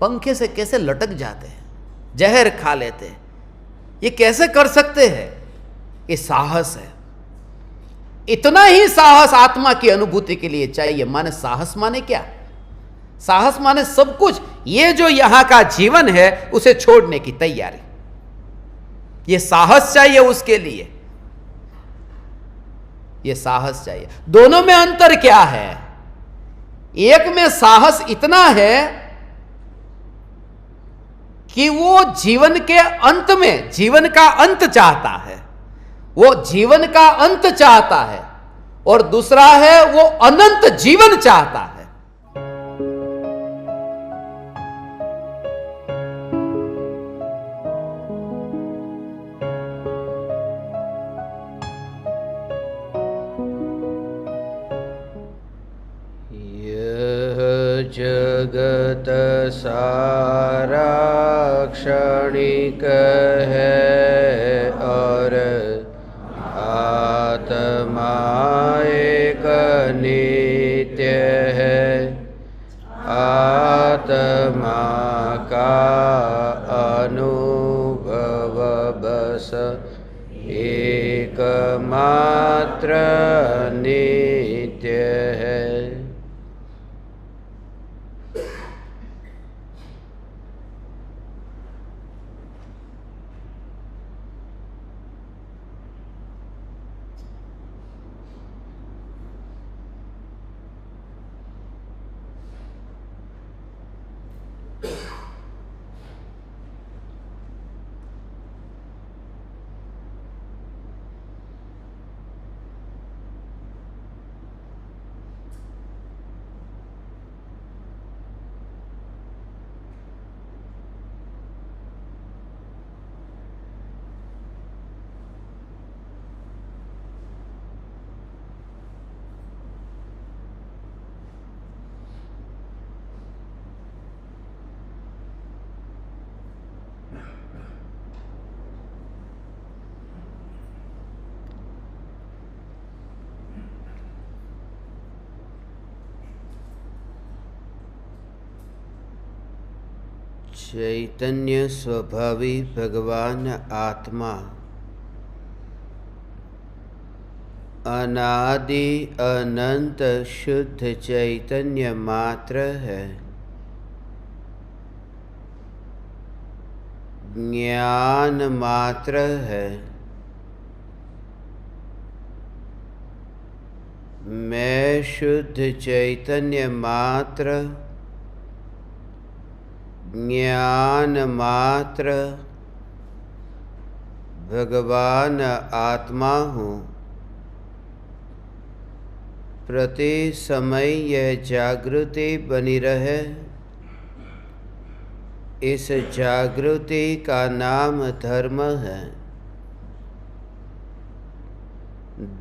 पंखे से कैसे लटक जाते हैं, जहर खा लेते हैं, ये कैसे कर सकते हैं? ये साहस है। इतना ही साहस आत्मा की अनुभूति के लिए चाहिए। माने साहस माने क्या? साहस माने सब कुछ, ये जो यहां का जीवन है उसे छोड़ने की तैयारी। ये साहस चाहिए उसके लिए, ये साहस चाहिए। दोनों में अंतर क्या है? एक में साहस इतना है कि वो जीवन के अंत में जीवन का अंत चाहता है, वो जीवन का अंत चाहता है, और दूसरा है वो अनंत जीवन चाहता है। जगत सारा क्षणिक है और आत्मा एक नित्य है। आत्मा का अनुभव बस एकमात्र नित्य है। चैतन्य स्वभावी भगवान आत्मा अनादि अनंत शुद्ध चैतन्य मात्र है। ज्ञान मात्र है। मैं शुद्ध चैतन्य मात्र, ज्ञान मात्र भगवान आत्मा हूँ। प्रति समय यह जागृति बनी रहे, इस जागृति का नाम धर्म है।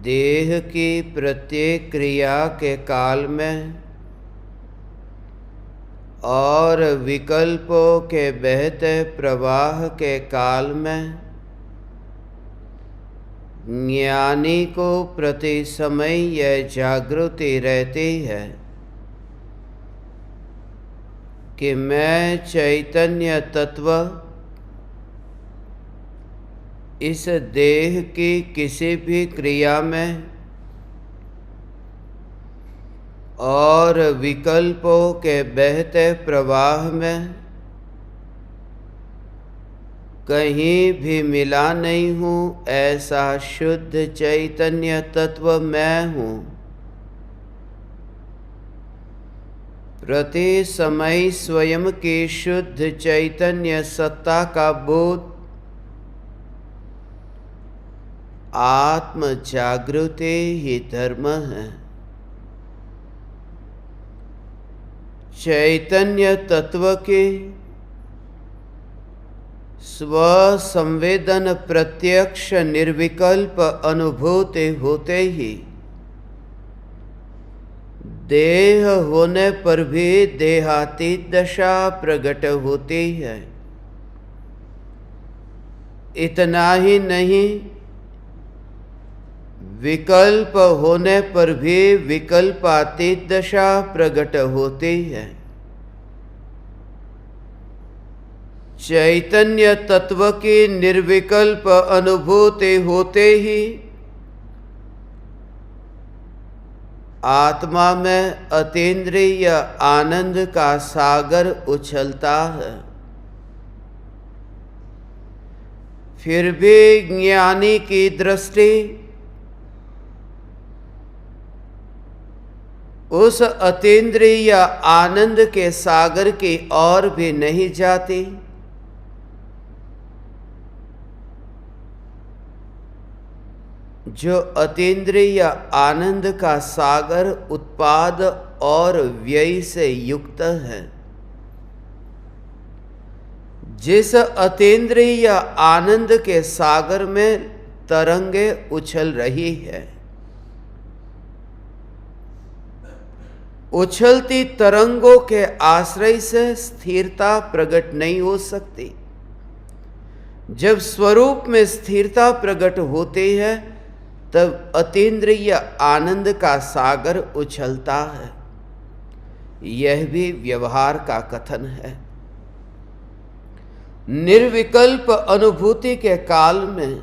देह की प्रत्येक क्रिया के काल में और विकल्पों के बहते प्रवाह के काल में ज्ञानी को प्रति समय यह जागृति रहती है कि मैं चैतन्य तत्व इस देह की किसी भी क्रिया में और विकल्पों के बहते प्रवाह में कहीं भी मिला नहीं हूँ। ऐसा शुद्ध चैतन्य तत्व मैं हूँ। प्रति समय स्वयं की शुद्ध चैतन्य सत्ता का बोध आत्म जागृति ही धर्म है। चैतन्य तत्व की स्वसंवेदन प्रत्यक्ष निर्विकल्प अनुभूति होते ही देह होने पर भी देहातीत दशा प्रकट होती है। इतना ही नहीं, विकल्प होने पर भी विकल्पातीत दशा प्रकट होती है। चैतन्य तत्व की निर्विकल्प अनुभूति होते ही आत्मा में अतीन्द्रिय आनंद का सागर उछलता है। फिर भी ज्ञानी की दृष्टि उस अतीन्द्रिय आनंद के सागर की ओर भी नहीं जाती। जो अतीन्द्रिय आनंद का सागर उत्पाद और व्यय से युक्त है, जिस अतीन्द्रिय आनंद के सागर में तरंगे उछल रही है, उछलती तरंगों के आश्रय से स्थिरता प्रकट नहीं हो सकती। जब स्वरूप में स्थिरता प्रकट होती है तब अतीन्द्रिय आनंद का सागर उछलता है। यह भी व्यवहार का कथन है। निर्विकल्प अनुभूति के काल में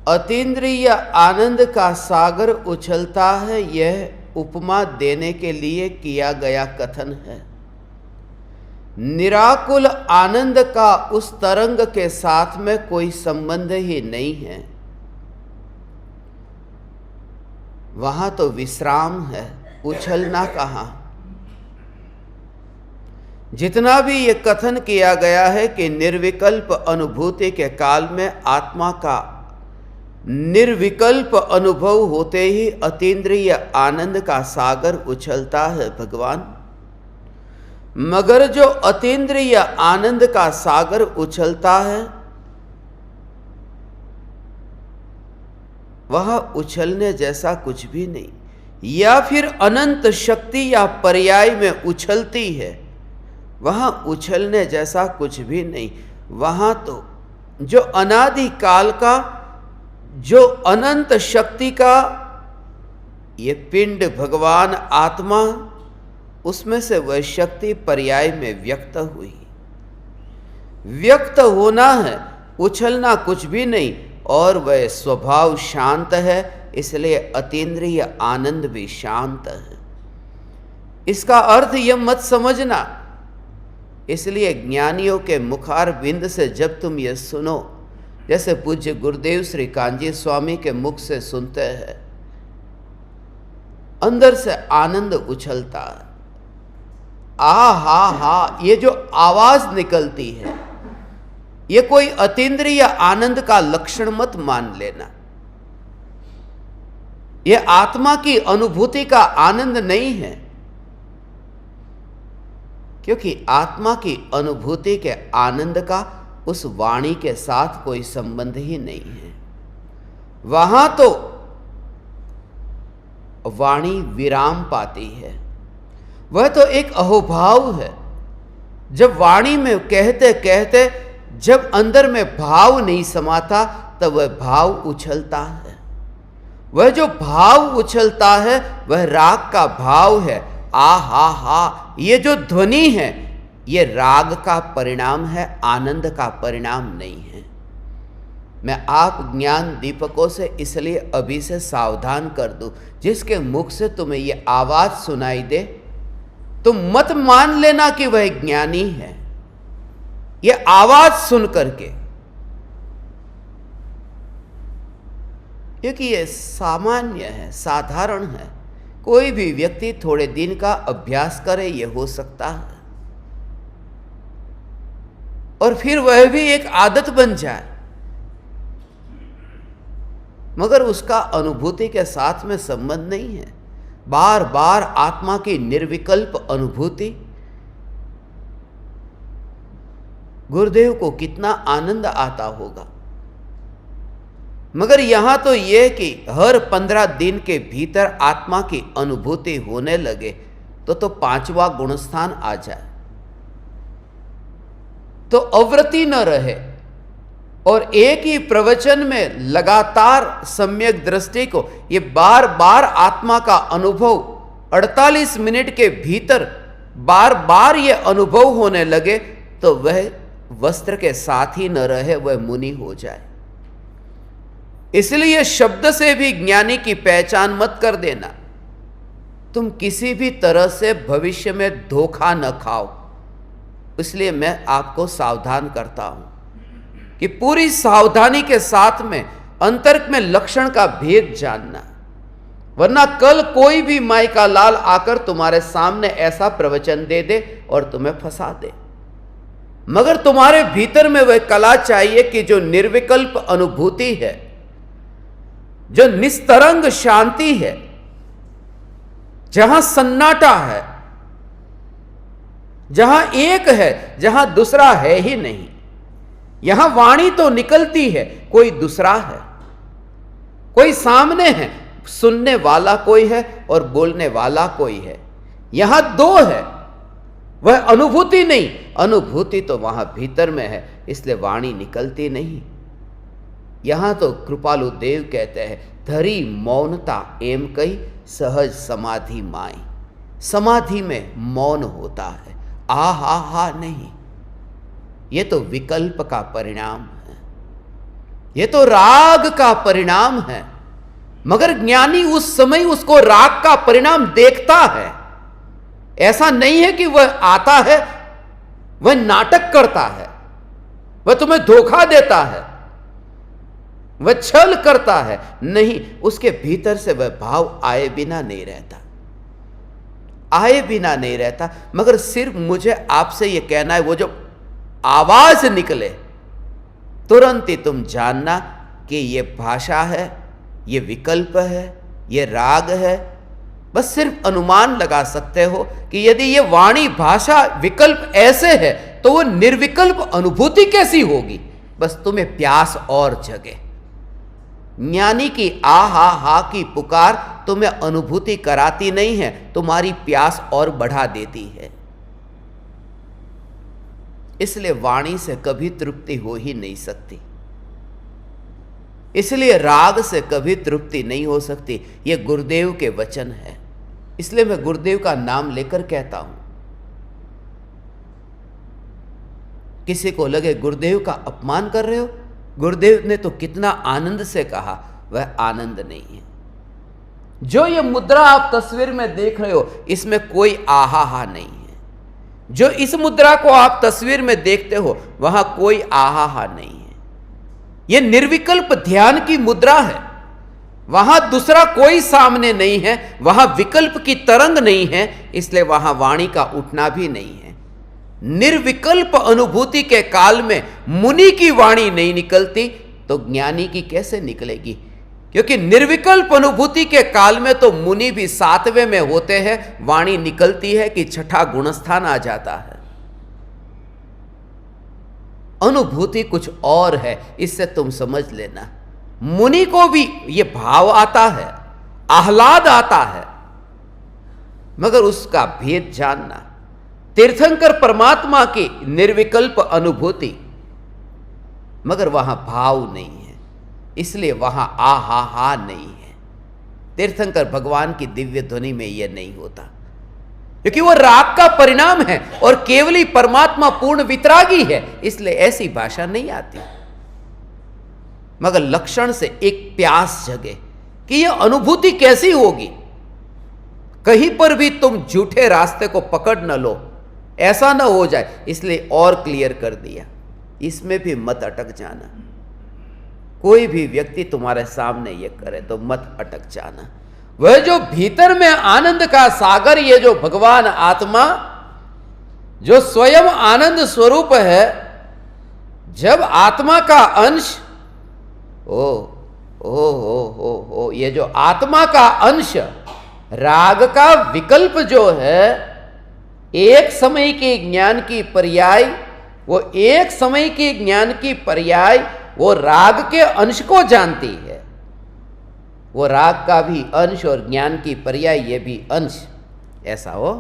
अतीन्द्रिय आनंद का सागर उछलता है, यह उपमा देने के लिए किया गया कथन है। निराकुल आनंद का उस तरंग के साथ में कोई संबंध ही नहीं है। वहां तो विश्राम है, उछलना कहाँ। जितना भी ये कथन किया गया है कि निर्विकल्प अनुभूति के काल में आत्मा का निर्विकल्प अनुभव होते ही अतीन्द्रिय आनंद का सागर उछलता है भगवान, मगर जो अतीन्द्रिय आनंद का सागर उछलता है वह उछलने जैसा कुछ भी नहीं, या फिर अनंत शक्ति या पर्याय में उछलती है, वहां उछलने जैसा कुछ भी नहीं। वहां तो जो अनादि काल का, जो अनंत शक्ति का ये पिंड भगवान आत्मा, उसमें से वह शक्ति पर्याय में व्यक्त हुई। व्यक्त होना है, उछलना कुछ भी नहीं, और वह स्वभाव शांत है, इसलिए अतीन्द्रिय आनंद भी शांत है। इसका अर्थ यह मत समझना। इसलिए ज्ञानियों के मुखार बिंद से जब तुम ये सुनो, जैसे पूज्य गुरुदेव श्री कांजी स्वामी के मुख से सुनते हैं, अंदर से आनंद उछलता है। आ हा हा, ये जो आवाज निकलती है, ये कोई अतीन्द्रिय आनंद का लक्षण मत मान लेना। ये आत्मा की अनुभूति का आनंद नहीं है, क्योंकि आत्मा की अनुभूति के आनंद का उस वाणी के साथ कोई संबंध ही नहीं है। वहां तो वाणी विराम पाती है, वह तो एक अहोभाव है। जब वाणी में कहते कहते जब अंदर में भाव नहीं समाता, तब वह भाव उछलता है। वह जो भाव उछलता है वह राग का भाव है। आ हा हा, ये जो ध्वनि है ये राग का परिणाम है, आनंद का परिणाम नहीं है। मैं आप ज्ञान दीपकों से इसलिए अभी से सावधान कर दूं, जिसके मुख से तुम्हें ये आवाज सुनाई दे, तुम मत मान लेना कि वह ज्ञानी है। ये आवाज सुन करके, क्योंकि ये सामान्य है, साधारण है। कोई भी व्यक्ति थोड़े दिन का अभ्यास करे, ये हो सकता है, और फिर वह भी एक आदत बन जाए, मगर उसका अनुभूति के साथ में संबंध नहीं है। बार बार आत्मा की निर्विकल्प अनुभूति, गुरुदेव को कितना आनंद आता होगा। मगर यहां तो यह कि हर 15 दिन के भीतर आत्मा की अनुभूति होने लगे तो 5वां गुणस्थान आ जाए, तो अवृत्ति न रहे, और एक ही प्रवचन में लगातार सम्यक दृष्टि को ये बार बार आत्मा का अनुभव 48 मिनट के भीतर बार बार ये अनुभव होने लगे, तो वह वस्त्र के साथ ही न रहे, वह मुनि हो जाए। इसलिए शब्द से भी ज्ञानी की पहचान मत कर देना। तुम किसी भी तरह से भविष्य में धोखा न खाओ, इसलिए मैं आपको सावधान करता हूं कि पूरी सावधानी के साथ में अंतर्क में लक्षण का भेद जानना, वरना कल कोई भी माई का लाल आकर तुम्हारे सामने ऐसा प्रवचन दे दे और तुम्हें फंसा दे। मगर तुम्हारे भीतर में वह कला चाहिए कि जो निर्विकल्प अनुभूति है, जो निस्तरंग शांति है, जहां सन्नाटा है, जहां एक है, जहां दूसरा है ही नहीं। यहां वाणी तो निकलती है, कोई दूसरा है, कोई सामने है, सुनने वाला कोई है और बोलने वाला कोई है। यहां दो है, वह अनुभूति नहीं, अनुभूति तो वहां भीतर में है, इसलिए वाणी निकलती नहीं। यहां तो कृपालु देव कहते हैं, धरी मौनता एम कही सहज समाधि माई। समाधि में मौन होता है, आ हा नहीं। ये तो विकल्प का परिणाम है, ये तो राग का परिणाम है। मगर ज्ञानी उस समय उसको राग का परिणाम देखता है। ऐसा नहीं है कि वह आता है, वह नाटक करता है, वह तुम्हें धोखा देता है, वह छल करता है। नहीं, उसके भीतर से वह भाव आए बिना नहीं रहता, आए बिना नहीं रहता। मगर सिर्फ मुझे आपसे यह कहना है, वो जो आवाज निकले तुरंत ही तुम जानना कि यह भाषा है, यह विकल्प है, यह राग है। बस सिर्फ अनुमान लगा सकते हो कि यदि यह वाणी भाषा विकल्प ऐसे है तो वो निर्विकल्प अनुभूति कैसी होगी। बस तुम्हें प्यास और जगे। ज्ञानी की आ हा की पुकार तुम्हें अनुभूति कराती नहीं है, तुम्हारी प्यास और बढ़ा देती है। इसलिए वाणी से कभी तृप्ति हो ही नहीं सकती, इसलिए राग से कभी तृप्ति नहीं हो सकती। यह गुरुदेव के वचन है, इसलिए मैं गुरुदेव का नाम लेकर कहता हूं। किसी को लगे गुरुदेव का अपमान कर रहे हो, गुरुदेव ने तो कितना आनंद से कहा, वह आनंद नहीं है। जो ये मुद्रा आप तस्वीर में देख रहे हो, इसमें कोई आहा नहीं है। जो इस मुद्रा को आप तस्वीर में देखते हो, वहां कोई आहा नहीं है। यह निर्विकल्प ध्यान की मुद्रा है, वहां दूसरा कोई सामने नहीं है, वहां विकल्प की तरंग नहीं है, इसलिए वहां वाणी का उठना भी नहीं है। निर्विकल्प अनुभूति के काल में मुनि की वाणी नहीं निकलती तो ज्ञानी की कैसे निकलेगी? क्योंकि निर्विकल्प अनुभूति के काल में तो मुनि भी सातवें में होते हैं, वाणी निकलती है कि छठा गुणस्थान आ जाता है। अनुभूति कुछ और है, इससे तुम समझ लेना। मुनि को भी यह भाव आता है, आह्लाद आता है, मगर उसका भेद जानना। तीर्थंकर परमात्मा की निर्विकल्प अनुभूति, मगर वहां भाव नहीं है, इसलिए वहां आ हा नहीं है। तीर्थंकर भगवान की दिव्य ध्वनि में यह नहीं होता, क्योंकि वो राग का परिणाम है और केवली परमात्मा पूर्ण वितरागी है, इसलिए ऐसी भाषा नहीं आती। मगर लक्षण से एक प्यास जगे कि यह अनुभूति कैसी होगी। कहीं पर भी तुम झूठे रास्ते को पकड़ न लो, ऐसा न हो जाए, इसलिए और क्लियर कर दिया। इसमें भी मत अटक जाना। कोई भी व्यक्ति तुम्हारे सामने ये करे तो मत अटक जाना। वह जो भीतर में आनंद का सागर, ये जो भगवान आत्मा जो स्वयं आनंद स्वरूप है, जब आत्मा का अंश ये जो आत्मा का अंश राग का विकल्प जो है, एक समय के ज्ञान की पर्याय, वो एक समय के ज्ञान की पर्याय वो राग के अंश को जानती है। वो राग का भी अंश और ज्ञान की पर्याय ये भी अंश, ऐसा हो,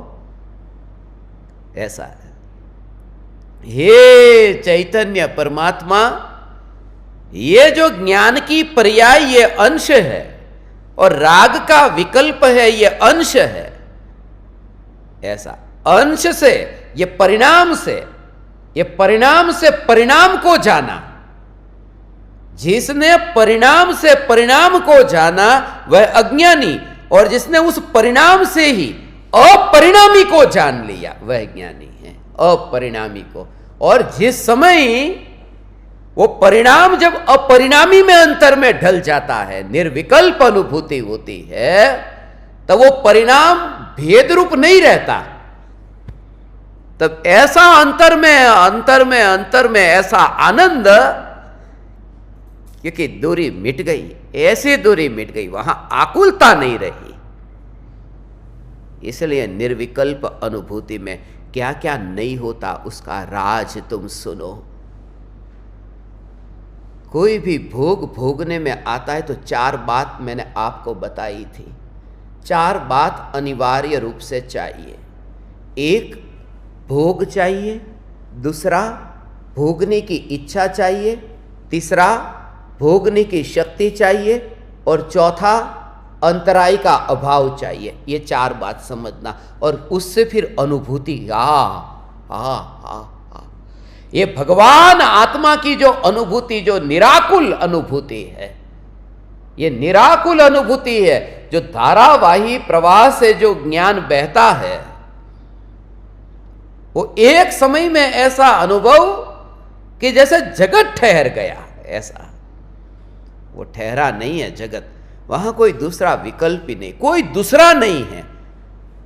ऐसा है। हे चैतन्य परमात्मा, ये जो ज्ञान की पर्याय ये अंश है और राग का विकल्प है ये अंश है। ऐसा अंश से, ये परिणाम से ये परिणाम से परिणाम को जाना। जिसने परिणाम से परिणाम को जाना वह अज्ञानी, और जिसने उस परिणाम से ही अपरिणामी को जान लिया वह ज्ञानी है। अपरिणामी को, और जिस समय वो परिणाम जब अपरिणामी में अंतर में ढल जाता है, निर्विकल्प अनुभूति होती है, तब वो परिणाम भेद रूप नहीं रहता। तब ऐसा अंतर में ऐसा आनंद, क्योंकि दूरी मिट गई, ऐसी दूरी मिट गई, वहां आकुलता नहीं रही। इसलिए निर्विकल्प अनुभूति में क्या क्या नहीं होता उसका राज तुम सुनो। कोई भी भोग भोगने में आता है तो 4 बात मैंने आपको बताई थी। 4 बात अनिवार्य रूप से चाहिए। 1 भोग चाहिए, दूसरा भोगने की इच्छा चाहिए, तीसरा भोगने की शक्ति चाहिए, और चौथा अंतराय का अभाव चाहिए। ये 4 बात समझना, और उससे फिर अनुभूति ये भगवान आत्मा की जो अनुभूति, जो निराकुल अनुभूति है, ये निराकुल अनुभूति है, जो धारावाही प्रवाह से जो ज्ञान बहता है, वो एक समय में ऐसा अनुभव कि जैसे जगत ठहर गया। ऐसा वो ठहरा नहीं है जगत, वहां कोई दूसरा विकल्प ही नहीं, कोई दूसरा नहीं है।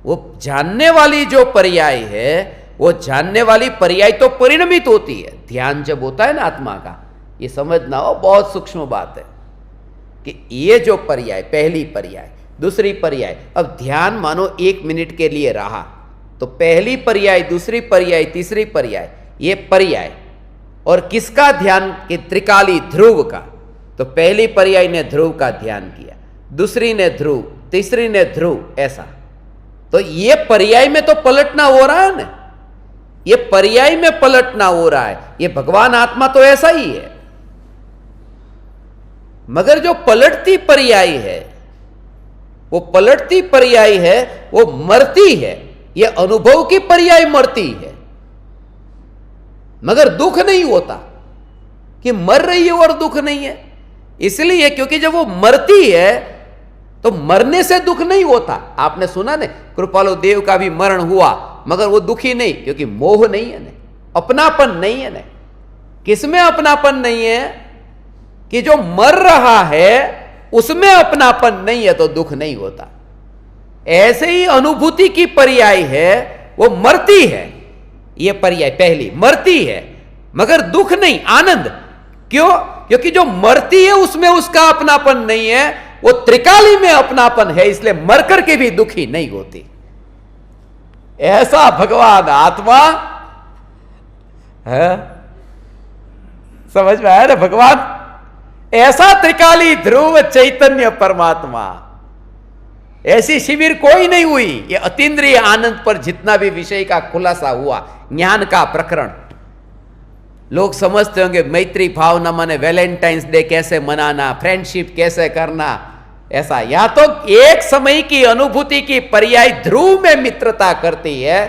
वो जानने वाली जो पर्याय है, वो जानने वाली पर्याय तो परिणमित होती है। ध्यान जब होता है ना आत्मा का, ये समझना हो, बहुत सूक्ष्म बात है कि ये जो पर्याय, पहली पर्याय, दूसरी पर्याय, अब ध्यान मानो 1 मिनट के लिए रहा, तो पहली पर्याय, दूसरी पर्याय, तीसरी पर्याय, ये पर्याय, और किसका ध्यान, कि त्रिकाली ध्रुव का। तो पहली पर्याय ने ध्रुव का ध्यान किया, दूसरी ने ध्रुव, तीसरी ने ध्रुव, ऐसा। तो ये पर्याय में तो पलटना हो रहा है ना, ये पर्याय में पलटना हो रहा है। ये भगवान आत्मा तो ऐसा ही है, मगर जो पलटती पर्याय है, वो पलटती पर्याय है, वो मरती है। ये अनुभव की पर्याय मरती है, मगर दुख नहीं होता कि मर रही है और दुख नहीं है। इसलिए क्योंकि जब वो मरती है तो मरने से दुख नहीं होता। आपने सुना ने, कृपालु देव का भी मरण हुआ, मगर वो दुखी नहीं, क्योंकि मोह नहीं है ने, अपनापन नहीं है ने। किसमें अपनापन नहीं है? कि जो मर रहा है उसमें अपनापन नहीं है, तो दुख नहीं होता। ऐसे ही अनुभूति की पर्याय है, वो मरती है। ये पर्याय पहली मरती है, मगर दुख नहीं, आनंद। क्यों? क्योंकि जो मरती है उसमें उसका अपनापन नहीं है, वो त्रिकाली में अपनापन है, इसलिए मरकर के भी दुखी नहीं होती। ऐसा भगवान आत्मा है, समझ में आया ना? भगवान ऐसा त्रिकाली ध्रुव चैतन्य परमात्मा, ऐसी शिविर कोई नहीं हुई। ये अतीन्द्रिय आनंद पर जितना भी विषय का खुलासा हुआ, ज्ञान का प्रकरण, लोग समझते होंगे मैत्री भावना माने वैलेंटाइंस डे कैसे मनाना, फ्रेंडशिप कैसे करना, ऐसा। या तो एक समय की अनुभूति की पर्याय ध्रुव में मित्रता करती है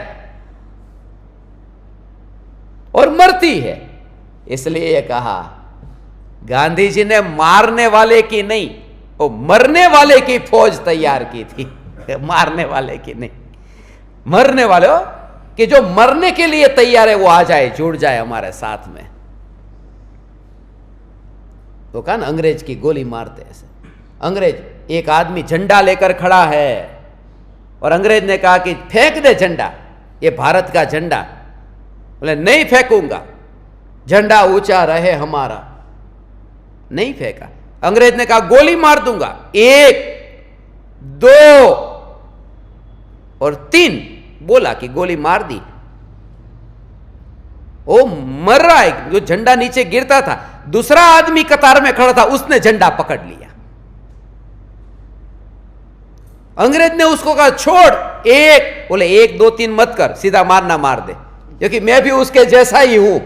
और मरती है। इसलिए कहा गांधी जी ने मारने वाले की नहीं, वो मरने वाले की फौज तैयार की थी। मारने वाले की नहीं, मरने वाले हो कि जो मरने के लिए तैयार है वो आ जाए, जुड़ जाए हमारे साथ में। तो कहा ना, अंग्रेज की गोली मारते ऐसे। अंग्रेज, एक आदमी झंडा लेकर खड़ा है और अंग्रेज ने कहा कि फेंक दे झंडा, ये भारत का झंडा। बोले नहीं फेंकूंगा, झंडा ऊंचा रहे हमारा। नहीं फेंका। अंग्रेज ने कहा गोली मार दूंगा, 1, 2 और 3 बोला कि गोली मार दी। वो मर रहा है, जो झंडा नीचे गिरता था, दूसरा आदमी कतार में खड़ा था, उसने झंडा पकड़ लिया। अंग्रेज ने उसको कहा छोड़, 1, बोले 1, 2, 3 मत कर, सीधा मारना मार दे, क्योंकि मैं भी उसके जैसा ही हूं।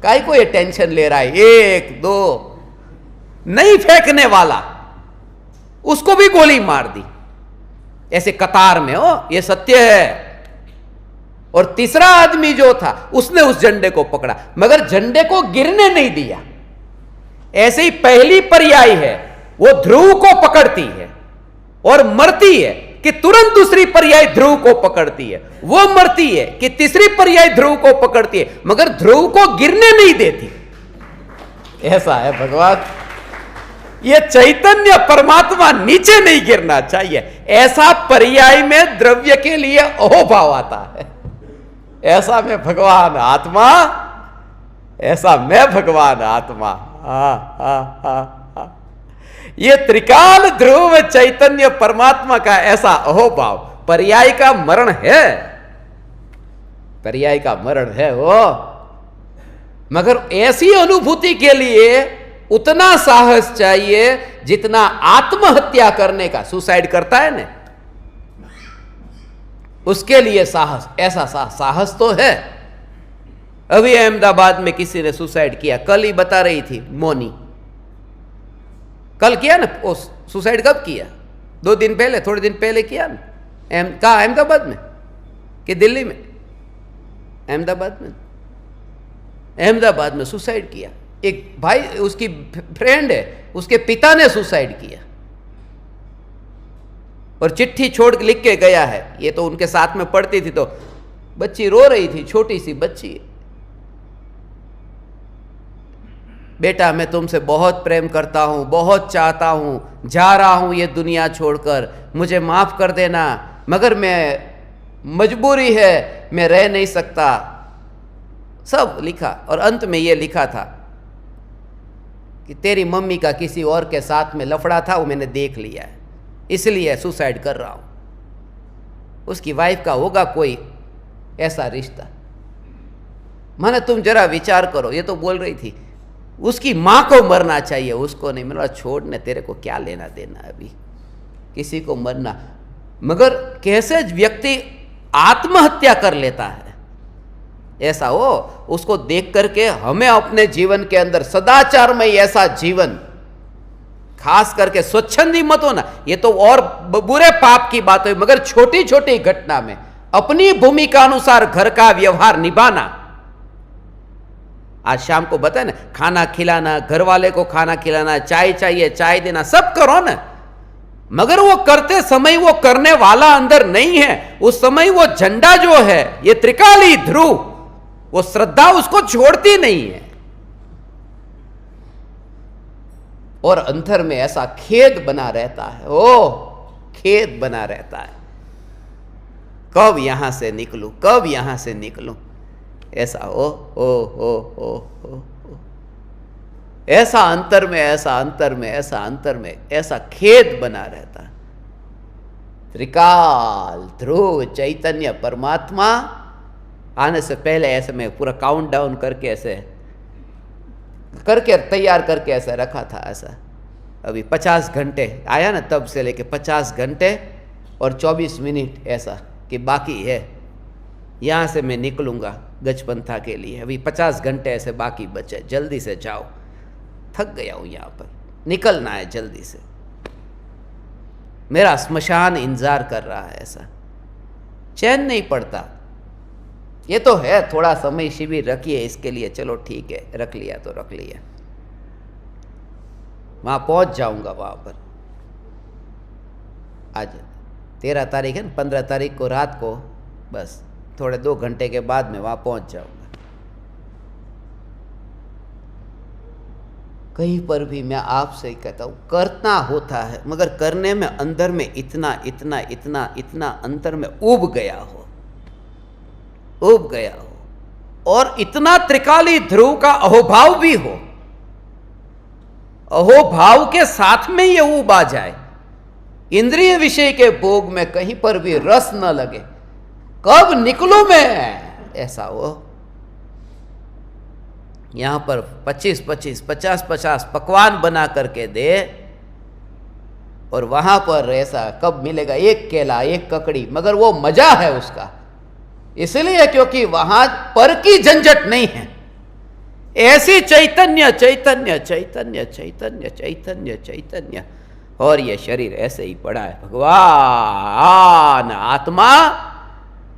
काहे को ये टेंशन ले रहा है? 1, 2 नहीं फेंकने वाला, उसको भी गोली मार दी। ऐसे कतार में हो, ये सत्य है। और तीसरा आदमी जो था उसने उस झंडे को पकड़ा, मगर झंडे को गिरने नहीं दिया। ऐसे ही पहली पर्याय है वो ध्रुव को पकड़ती है और मरती है कि तुरंत दूसरी पर्याय ध्रुव को पकड़ती है, वो मरती है कि तीसरी पर्याय ध्रुव को पकड़ती है, मगर ध्रुव को गिरने नहीं देती। ऐसा है भगवान। ये चैतन्य परमात्मा नीचे नहीं गिरना चाहिए। ऐसा पर्याय में द्रव्य के लिए अहोभाव आता है। ऐसा मैं भगवान आत्मा, ऐसा मैं भगवान आत्मा। ये त्रिकाल ध्रुव चैतन्य परमात्मा का ऐसा अहोभाव पर्याय का मरण है, पर्याय का मरण है वो। मगर ऐसी अनुभूति के लिए उतना साहस चाहिए जितना आत्महत्या करने का, सुसाइड करता है ना, उसके लिए साहस, ऐसा साहस तो है। अभी अहमदाबाद में किसी ने सुसाइड किया, कल ही बता रही थी मोनी, कल किया ना। वो सुसाइड कब किया? 2 दिन पहले, थोड़े दिन पहले किया ना। कहा अहमदाबाद में कि दिल्ली में? अहमदाबाद में, अहमदाबाद में सुसाइड किया। एक भाई, उसकी फ्रेंड है, उसके पिता ने सुसाइड किया और चिट्ठी छोड़ के लिख के गया है। ये तो उनके साथ में पढ़ती थी तो बच्ची रो रही थी, छोटी सी बच्ची। बेटा मैं तुमसे बहुत प्रेम करता हूं, बहुत चाहता हूं, जा रहा हूं ये दुनिया छोड़कर, मुझे माफ कर देना, मगर मैं मजबूरी है, मैं रह नहीं सकता। सब लिखा और अंत में ये लिखा था कि तेरी मम्मी का किसी और के साथ में लफड़ा था, वो मैंने देख लिया है, इसलिए सुसाइड कर रहा हूं। उसकी वाइफ का होगा कोई ऐसा रिश्ता। माने तुम जरा विचार करो, ये तो बोल रही थी उसकी मां को मरना चाहिए, उसको नहीं। मेरा छोड़ने, तेरे को क्या लेना देना अभी किसी को मरना। मगर कैसे व्यक्ति आत्महत्या कर लेता है, ऐसा हो, उसको देख करके हमें अपने जीवन के अंदर सदाचार में ऐसा जीवन, खास करके स्वच्छंदी मत होना, ये तो और बुरे पाप की बात है, मगर छोटी छोटी घटना में अपनी भूमिका अनुसार घर का व्यवहार निभाना। आज शाम को बताए ना, खाना खिलाना, घर वाले को खाना खिलाना, चाय चाहिए चाय देना, सब करो ना, मगर वो करते समय वो करने वाला अंदर नहीं है। उस समय वो झंडा जो है, ये त्रिकाली ध्रुव, वो श्रद्धा उसको छोड़ती नहीं है। और अंतर में ऐसा खेद बना रहता है, ओ खेद बना रहता है, कब यहां से निकलूं, कब यहां से निकलूं। ऐसा ओ ऐसा अंतर में, ऐसा अंतर में, ऐसा अंतर में, ऐसा खेद बना रहता है। त्रिकाल ध्रुव चैतन्य परमात्मा आने से पहले ऐसे में पूरा काउंट डाउन करके ऐसे करके तैयार करके ऐसा रखा था। ऐसा अभी 50 घंटे आया ना, तब से लेके 50 घंटे और 24 मिनट ऐसा कि बाकी है, यहाँ से मैं निकलूँगा गजपंथा के लिए। अभी 50 घंटे ऐसे बाकी बचे, जल्दी से जाओ, थक गया हूँ यहाँ पर, निकलना है जल्दी से, मेरा स्मशान इंतजार कर रहा है। ऐसा चैन नहीं पड़ता। ये तो है थोड़ा समय शिविर रखिए इसके लिए, चलो ठीक है, रख लिया तो रख लिया, वहाँ पहुँच जाऊँगा वहाँ पर। आज 13 तारीख है ना, 15 तारीख को रात को, बस थोड़े 2 घंटे के बाद में वहाँ पहुँच जाऊँगा। कहीं पर भी मैं आपसे ही कहता हूँ, करना होता है, मगर करने में अंदर में इतना इतना इतना इतना अंतर में उब गया हो, उब गया हो, और इतना त्रिकाली ध्रुव का अहोभाव भी हो, अहोभाव के साथ में ये उब आ जाए, इंद्रिय विषय के भोग में कहीं पर भी रस न लगे, कब निकलूं मैं, ऐसा हो। यहां पर 25-25, 50-50 पकवान बना करके दे, और वहां पर ऐसा कब मिलेगा, एक केला एक ककड़ी, मगर वो मजा है उसका, इसलिए क्योंकि वहां पर की झंझट नहीं है। ऐसी चैतन्य चैतन्य चैतन्य चैतन्य चैतन्य चैतन्य, और ये शरीर ऐसे ही पड़ा है। भगवान आत्मा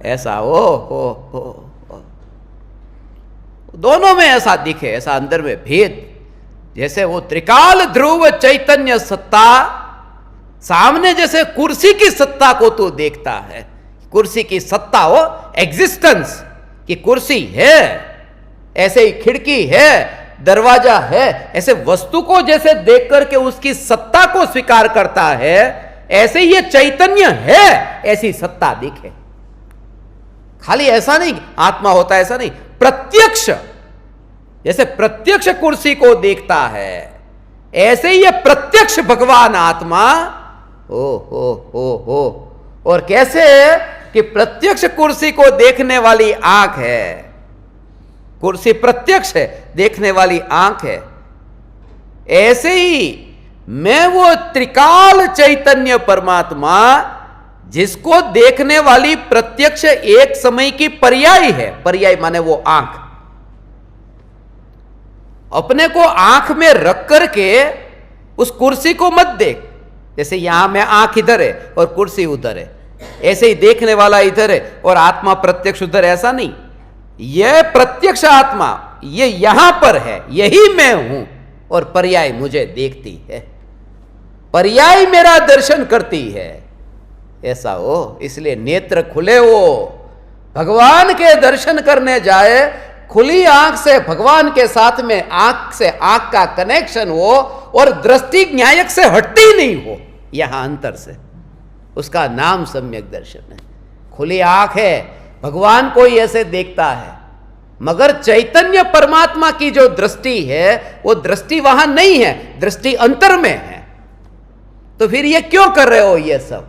ऐसा हो दोनों में ऐसा दिखे, ऐसा अंदर में भेद, जैसे वो त्रिकाल ध्रुव चैतन्य सत्ता सामने जैसे कुर्सी की सत्ता को तू देखता है, कुर्सी की सत्ता हो एग्जिस्टेंस कि कुर्सी है, ऐसे ही खिड़की है, दरवाजा है, ऐसे वस्तु को जैसे देख करके उसकी सत्ता को स्वीकार करता है, ऐसे ही ये चैतन्य है, ऐसी सत्ता दिखे। खाली ऐसा नहीं आत्मा होता, ऐसा नहीं, प्रत्यक्ष, जैसे प्रत्यक्ष कुर्सी को देखता है, ऐसे ही ये प्रत्यक्ष भगवान आत्मा हो। और कैसे कि प्रत्यक्ष कुर्सी को देखने वाली आंख है, कुर्सी प्रत्यक्ष है, देखने वाली आंख है, ऐसे ही मैं वो त्रिकाल चैतन्य परमात्मा जिसको देखने वाली प्रत्यक्ष एक समय की पर्याय है, पर्याय माने वो आंख, अपने को आंख में रख करके उस कुर्सी को मत देख, जैसे यहां में आंख इधर है और कुर्सी उधर है, ऐसे ही देखने वाला इधर है और आत्मा प्रत्यक्ष उधर, ऐसा नहीं। यह प्रत्यक्ष आत्मा ये यहां पर है, यही मैं हूं, और पर्याय मुझे देखती है, पर्याय मेरा दर्शन करती है, ऐसा हो। इसलिए नेत्र खुले हो, भगवान के दर्शन करने जाए, खुली आंख से भगवान के साथ में आंख से आंख का कनेक्शन हो और दृष्टि न्यायक से हटती नहीं हो, यहां अंतर से, उसका नाम सम्यक दर्शन है। खुली आंख है, भगवान को ही ऐसे देखता है, मगर चैतन्य परमात्मा की जो दृष्टि है वो दृष्टि वहां नहीं है, दृष्टि अंतर में है। तो फिर ये क्यों कर रहे हो ये सब?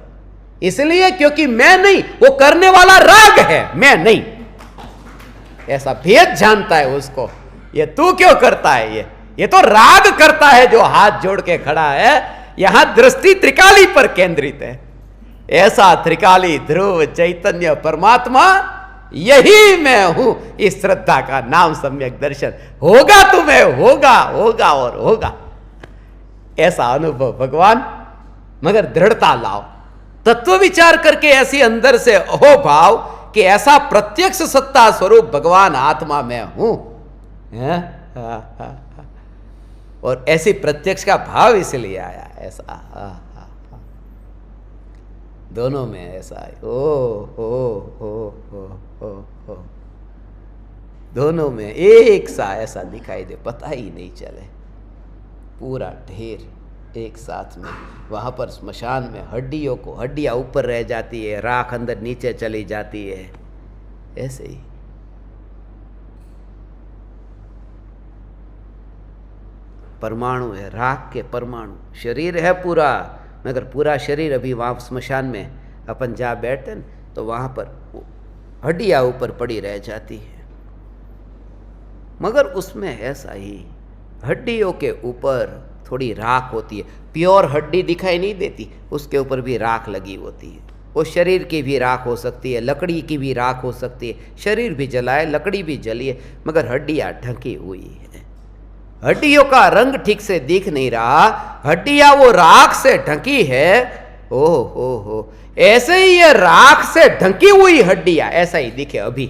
इसलिए क्योंकि मैं नहीं, वो करने वाला राग है, मैं नहीं, ऐसा भेद जानता है उसको। ये तू क्यों करता है? ये तो राग करता है जो हाथ जोड़ के खड़ा है, यहां दृष्टि त्रिकाली पर केंद्रित है। ऐसा त्रिकाली ध्रुव चैतन्य परमात्मा यही मैं हूं, इस श्रद्धा का नाम सम्यक दर्शन। होगा तुम्हें, होगा होगा और होगा, ऐसा अनुभव भगवान, मगर दृढ़ता लाओ, तत्व विचार करके ऐसी अंदर से अहो भाव कि ऐसा प्रत्यक्ष सत्ता स्वरूप भगवान आत्मा में हूं, और ऐसी प्रत्यक्ष का भाव इसलिए आया, ऐसा दोनों में ऐसा है, ओ दोनों में एक सा ऐसा दिखाई दे, पता ही नहीं चले, पूरा ढेर एक साथ में। वहां पर स्मशान में हड्डियों को, हड्डियां ऊपर रह जाती है, राख अंदर नीचे चली जाती है, ऐसे ही परमाणु है, राख के परमाणु, शरीर है पूरा, मगर पूरा शरीर अभी वहाँ स्मशान में अपन जा बैठे न, तो वहाँ पर हड्डियाँ ऊपर पड़ी रह जाती है, मगर उसमें ऐसा ही हड्डियों के ऊपर थोड़ी राख होती है, प्योर हड्डी दिखाई नहीं देती, उसके ऊपर भी राख लगी होती है। वो शरीर की भी राख हो सकती है, लकड़ी की भी राख हो सकती है, शरीर भी जलाए, लकड़ी भी जली है, मगर हड्डियाँ ढकी हुई है। हड्डियों का रंग ठीक से दिख नहीं रहा, हड्डियां वो राख से ढकी है। ओ हो, ऐसे ही ये राख से ढकी हुई हड्डियां ऐसा ही दिखे, अभी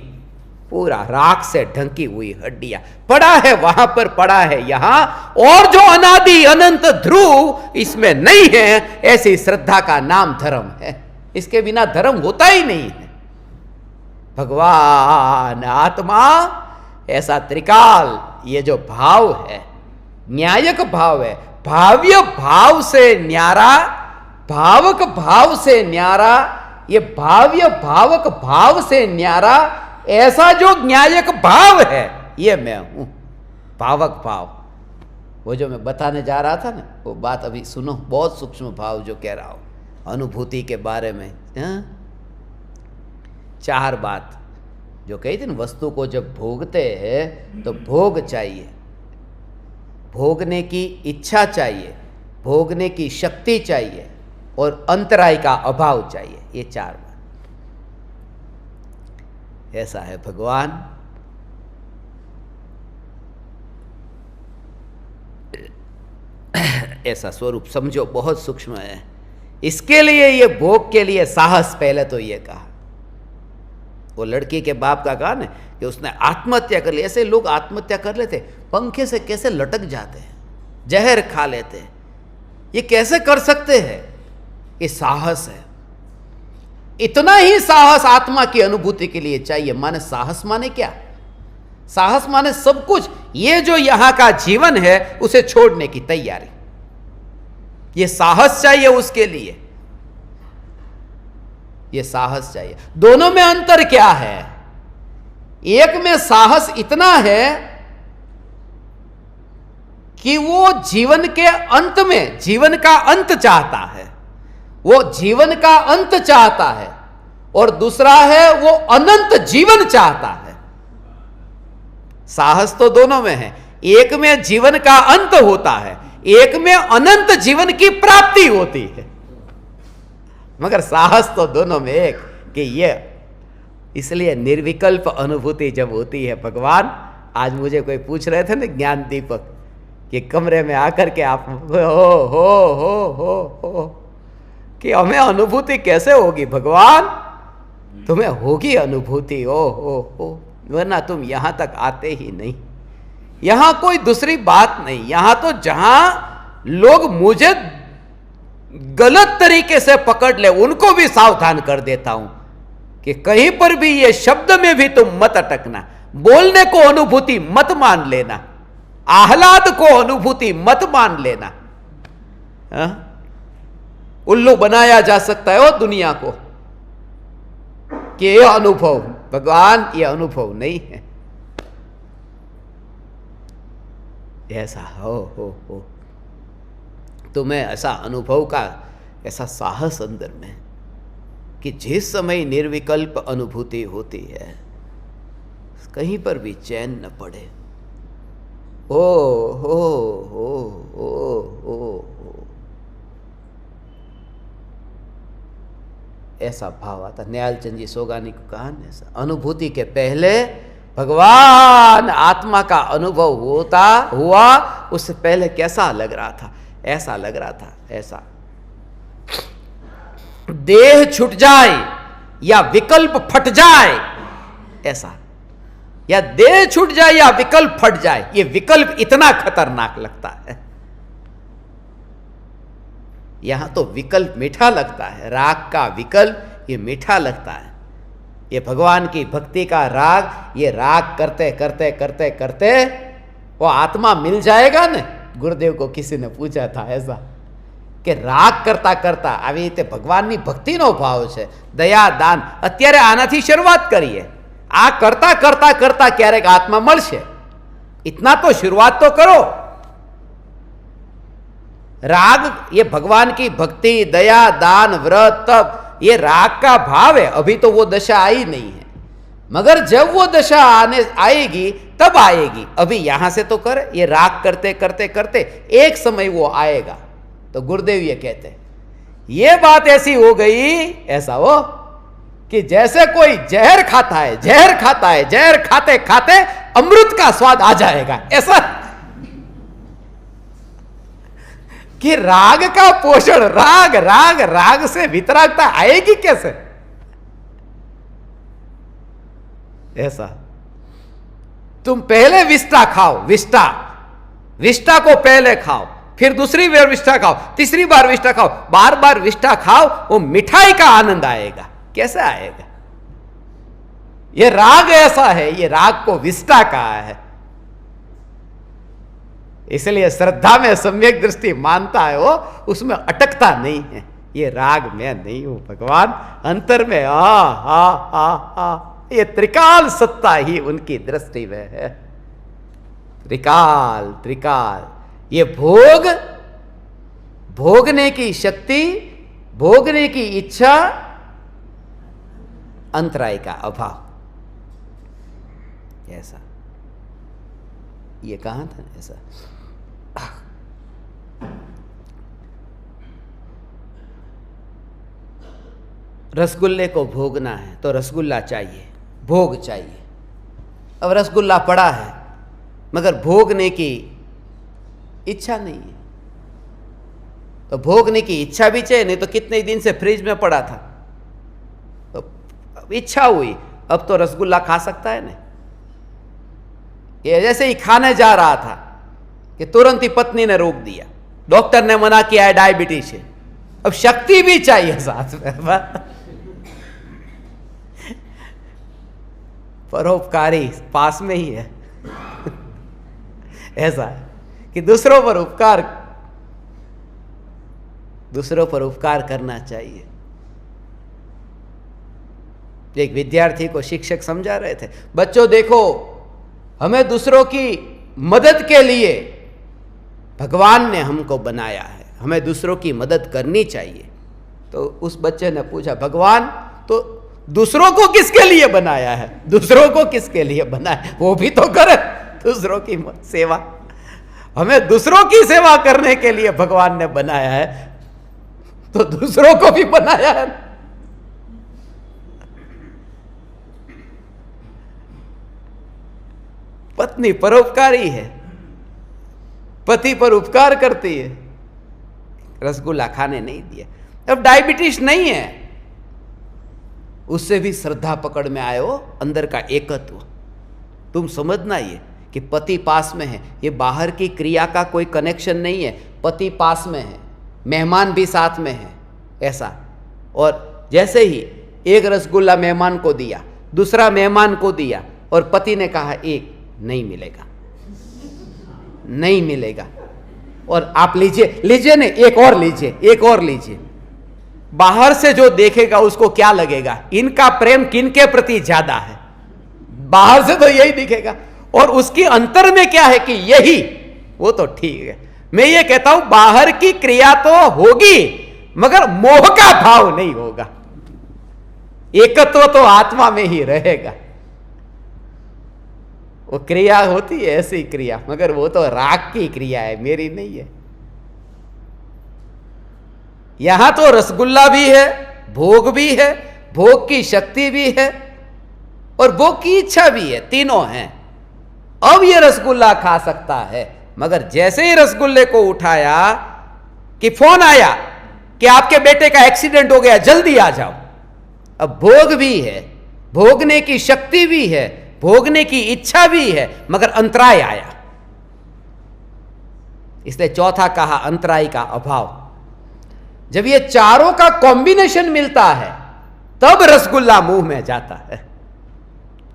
पूरा राख से ढकी हुई हड्डियां पड़ा है, वहां पर पड़ा है यहां, और जो अनादि अनंत ध्रुव इसमें नहीं है, ऐसी श्रद्धा का नाम धर्म है। इसके बिना धर्म होता ही नहीं है। भगवान आत्मा ऐसा त्रिकाल, ये जो भाव है न्यायक भाव है, भाव्य भाव से न्यारा, भावक भाव से न्यारा, ये भाव्य भावक भाव से न्यारा, ऐसा जो न्यायक भाव है ये मैं हूं, भावक भाव। वो जो मैं बताने जा रहा था ना, वो बात अभी सुनो, बहुत सूक्ष्म भाव जो कह रहा हूं अनुभूति के बारे में। चार बात जो कही थी ना, वस्तु को जब भोगते हैं तो भोग चाहिए, भोगने की इच्छा चाहिए, भोगने की शक्ति चाहिए, और अंतराय का अभाव चाहिए। ये चार बात, ऐसा है भगवान। ऐसा स्वरूप समझो, बहुत सूक्ष्म है। इसके लिए, ये भोग के लिए साहस, पहले तो ये कहा वो लड़की के बाप का कहा ना कि उसने आत्महत्या कर ली। ऐसे लोग आत्महत्या कर लेते, पंखे से कैसे लटक जाते हैं, जहर खा लेते हैं, ये कैसे कर सकते हैं? ये साहस है। इतना ही साहस आत्मा की अनुभूति के लिए चाहिए। माने साहस माने क्या? साहस माने सब कुछ, ये जो यहां का जीवन है उसे छोड़ने की तैयारी, ये साहस चाहिए उसके लिए, ये साहस चाहिए। दोनों में अंतर क्या है? एक में साहस इतना है कि वो जीवन के अंत में जीवन का अंत चाहता है, वो जीवन का अंत चाहता है, और दूसरा है वो अनंत जीवन चाहता है। साहस तो दोनों में है, एक में जीवन का अंत होता है, एक में अनंत जीवन की प्राप्ति होती है। मगर साहस तो दोनों में एक कि ये, इसलिए निर्विकल्प अनुभूति जब होती है भगवान, आज मुझे कोई पूछ रहे थे ना ज्ञान दीपक कि कमरे में आकर के आप हो कि हमें अनुभूति कैसे होगी भगवान? तुम्हें होगी अनुभूति, हो, वरना तुम यहां तक आते ही नहीं। यहां कोई दूसरी बात नहीं, यहां तो जहां लोग मुझे गलत तरीके से पकड़ ले उनको भी सावधान कर देता हूं कि कहीं पर भी ये शब्द में भी तुम मत अटकना, बोलने को अनुभूति मत मान लेना, आह्लाद को अनुभूति मत मान लेना। उल्लू बनाया जा सकता है वो दुनिया को कि ये अनुभव, भगवान ये अनुभव नहीं है। ऐसा हो तुम्हें ऐसा अनुभव का ऐसा साहस अंदर में कि जिस समय निर्विकल्प अनुभूति होती है कहीं पर भी चैन न पड़े। हो ऐसा भाव आता। न्यालचंद जी सोगानी को कहा ना, ऐसा अनुभूति के पहले भगवान आत्मा का अनुभव हुआ, उससे पहले कैसा लग रहा था? ऐसा लग रहा था, ऐसा देह छूट जाए या विकल्प फट जाए, ऐसा, या देह छूट जाए या विकल्प फट जाए। ये विकल्प इतना खतरनाक लगता है। यहां तो विकल्प मीठा लगता है, राग का विकल्प ये मीठा लगता है। ये भगवान की भक्ति का राग, ये राग करते करते करते करते वो आत्मा मिल जाएगा ने। गुरुदेव को किसी ने पूछा था ऐसा कि राग करता करता આવી રીતે ભગવાનની ભક્તિનો ભાવ છે, દયા દાન, અત્યારે આનાથી શરૂઆત કરીએ, આ કરતા કરતા કરતા ક્યારેક આત્મા મળશે, इतना तो शुरुआत तो करो। राग ये भगवान की भक्ति, दया दान, व्रत, तप, ये राग का भाव है। अभी तो वो दशा आई नहीं है, मगर जब वो दशा आएगी तब आएगी। अभी यहां से तो कर, ये राग करते करते करते एक समय वो आएगा। तो गुरुदेव ये कहते हैं, ये बात ऐसी हो गई, ऐसा हो कि जैसे कोई जहर खाता है, जहर खाता है, जहर खाते खाते अमृत का स्वाद आ जाएगा, ऐसा कि राग का पोषण, राग राग राग से वितरागता आएगी कैसे? ऐसा तुम पहले विष्टा खाओ, विष्टा को पहले खाओ, फिर दूसरी बार विष्टा खाओ, तीसरी बार विष्टा खाओ, बार बार विष्टा खाओ, वो मिठाई का आनंद आएगा। कैसे आएगा? ये राग ऐसा है, ये राग को विष्टा कहा है। इसलिए श्रद्धा में सम्यक दृष्टि मानता है वो, उसमें अटकता नहीं है। ये राग मैं नहीं हूं भगवान, अंतर में ये त्रिकाल सत्ता ही उनकी दृष्टि में है। त्रिकाल त्रिकाल, ये भोग, भोगने की शक्ति, भोगने की इच्छा, अंतराय का अभाव, ऐसा ये कहा था ऐसा। रसगुल्ले को भोगना है तो रसगुल्ला चाहिए, भोग चाहिए। अब रसगुल्ला पड़ा है मगर भोगने की इच्छा नहीं है, तो भोगने की इच्छा भी चाहिए, नहीं तो कितने दिन से फ्रिज में पड़ा था, तो इच्छा हुई, अब तो रसगुल्ला खा सकता है ना। ये जैसे ही खाने जा रहा था कि तुरंत ही पत्नी ने रोक दिया, डॉक्टर ने मना किया है डायबिटीज है। अब शक्ति भी चाहिए साथ में। परोपकारी पास में ही है। ऐसा है कि दूसरों पर उपकार करना चाहिए। एक विद्यार्थी को शिक्षक समझा रहे थे, बच्चों देखो, हमें दूसरों की मदद के लिए भगवान ने हमको बनाया है, हमें दूसरों की मदद करनी चाहिए। तो उस बच्चे ने पूछा, भगवान तो दूसरों को किसके लिए बनाया है? दूसरों को किसके लिए बनाया? वो भी तो करे दूसरों की सेवा। हमें दूसरों की सेवा करने के लिए भगवान ने बनाया है, तो दूसरों को भी बनाया है। पत्नी परोपकारी है, पति पर उपकार करती है, रसगुल्ला खाने नहीं दिया। अब डायबिटीज नहीं है, उससे भी श्रद्धा पकड़ में आए हो, अंदर का एकत्व। तुम समझना ये कि पति पास में है, ये बाहर की क्रिया का कोई कनेक्शन नहीं है। पति पास में है, मेहमान भी साथ में है, ऐसा। और जैसे ही एक रसगुल्ला मेहमान को दिया, दूसरा मेहमान को दिया, और पति ने कहा एक नहीं मिलेगा, नहीं मिलेगा, और आप लीजिए, लीजिए नहीं, एक और लीजिए, एक और लीजिए। बाहर से जो देखेगा उसको क्या लगेगा, इनका प्रेम किनके प्रति ज्यादा है? बाहर से तो यही दिखेगा, और उसकी अंतर में क्या है कि यही, वो तो ठीक है। मैं ये कहता हूं बाहर की क्रिया तो होगी मगर मोह का भाव नहीं होगा, एकत्व तो आत्मा में ही रहेगा। वो क्रिया होती है ऐसी क्रिया, मगर वो तो राग की क्रिया है, मेरी नहीं है। यहां तो रसगुल्ला भी है, भोग भी है, भोग की शक्ति भी है, और भोग की इच्छा भी है, तीनों हैं। अब ये रसगुल्ला खा सकता है, मगर जैसे ही रसगुल्ले को उठाया कि फोन आया कि आपके बेटे का एक्सीडेंट हो गया, जल्दी आ जाओ। अब भोग भी है, भोगने की शक्ति भी है, भोगने की इच्छा भी है, मगर अंतराय आया। इसलिए चौथा कहा अंतराय का अभाव। जब ये चारों का कॉम्बिनेशन मिलता है तब रसगुल्ला मुंह में जाता है,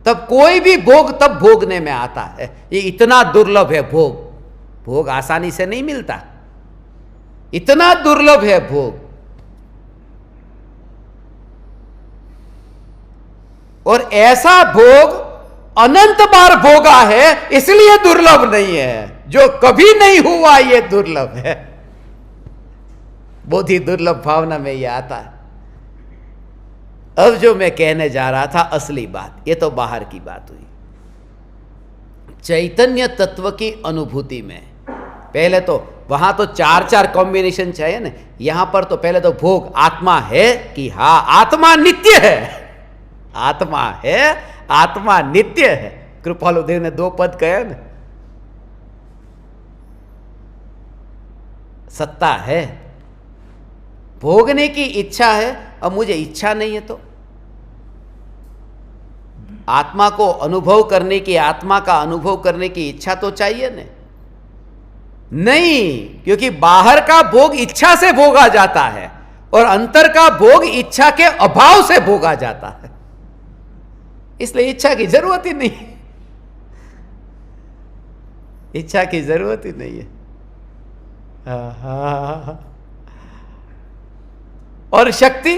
तब कोई भी भोग तब भोगने में आता है। ये इतना दुर्लभ है भोग, भोग आसानी से नहीं मिलता, इतना दुर्लभ है भोग। और ऐसा भोग अनंत बार भोगा है, इसलिए दुर्लभ नहीं है। जो कभी नहीं हुआ ये दुर्लभ है। बहुत ही दुर्लभ भावना में ये आता है। अब जो मैं कहने जा रहा था असली बात, ये तो बाहर की बात हुई। चैतन्य तत्व की अनुभूति में पहले तो वहां तो चार कॉम्बिनेशन चाहिए ना, यहां पर तो पहले तो भोग आत्मा है कि हाँ आत्मा नित्य है, आत्मा है, आत्मा नित्य है। कृपालु देव ने 2 पद कहे ना, सत्ता है, भोगने की इच्छा है। अब मुझे इच्छा नहीं है तो आत्मा को अनुभव करने की, आत्मा का अनुभव करने की इच्छा तो चाहिए ना। नहीं, क्योंकि बाहर का भोग इच्छा से भोगा जाता है और अंतर का भोग इच्छा के अभाव से भोगा जाता है। इसलिए इच्छा की जरूरत ही नहीं, इच्छा की जरूरत ही नहीं है। और शक्ति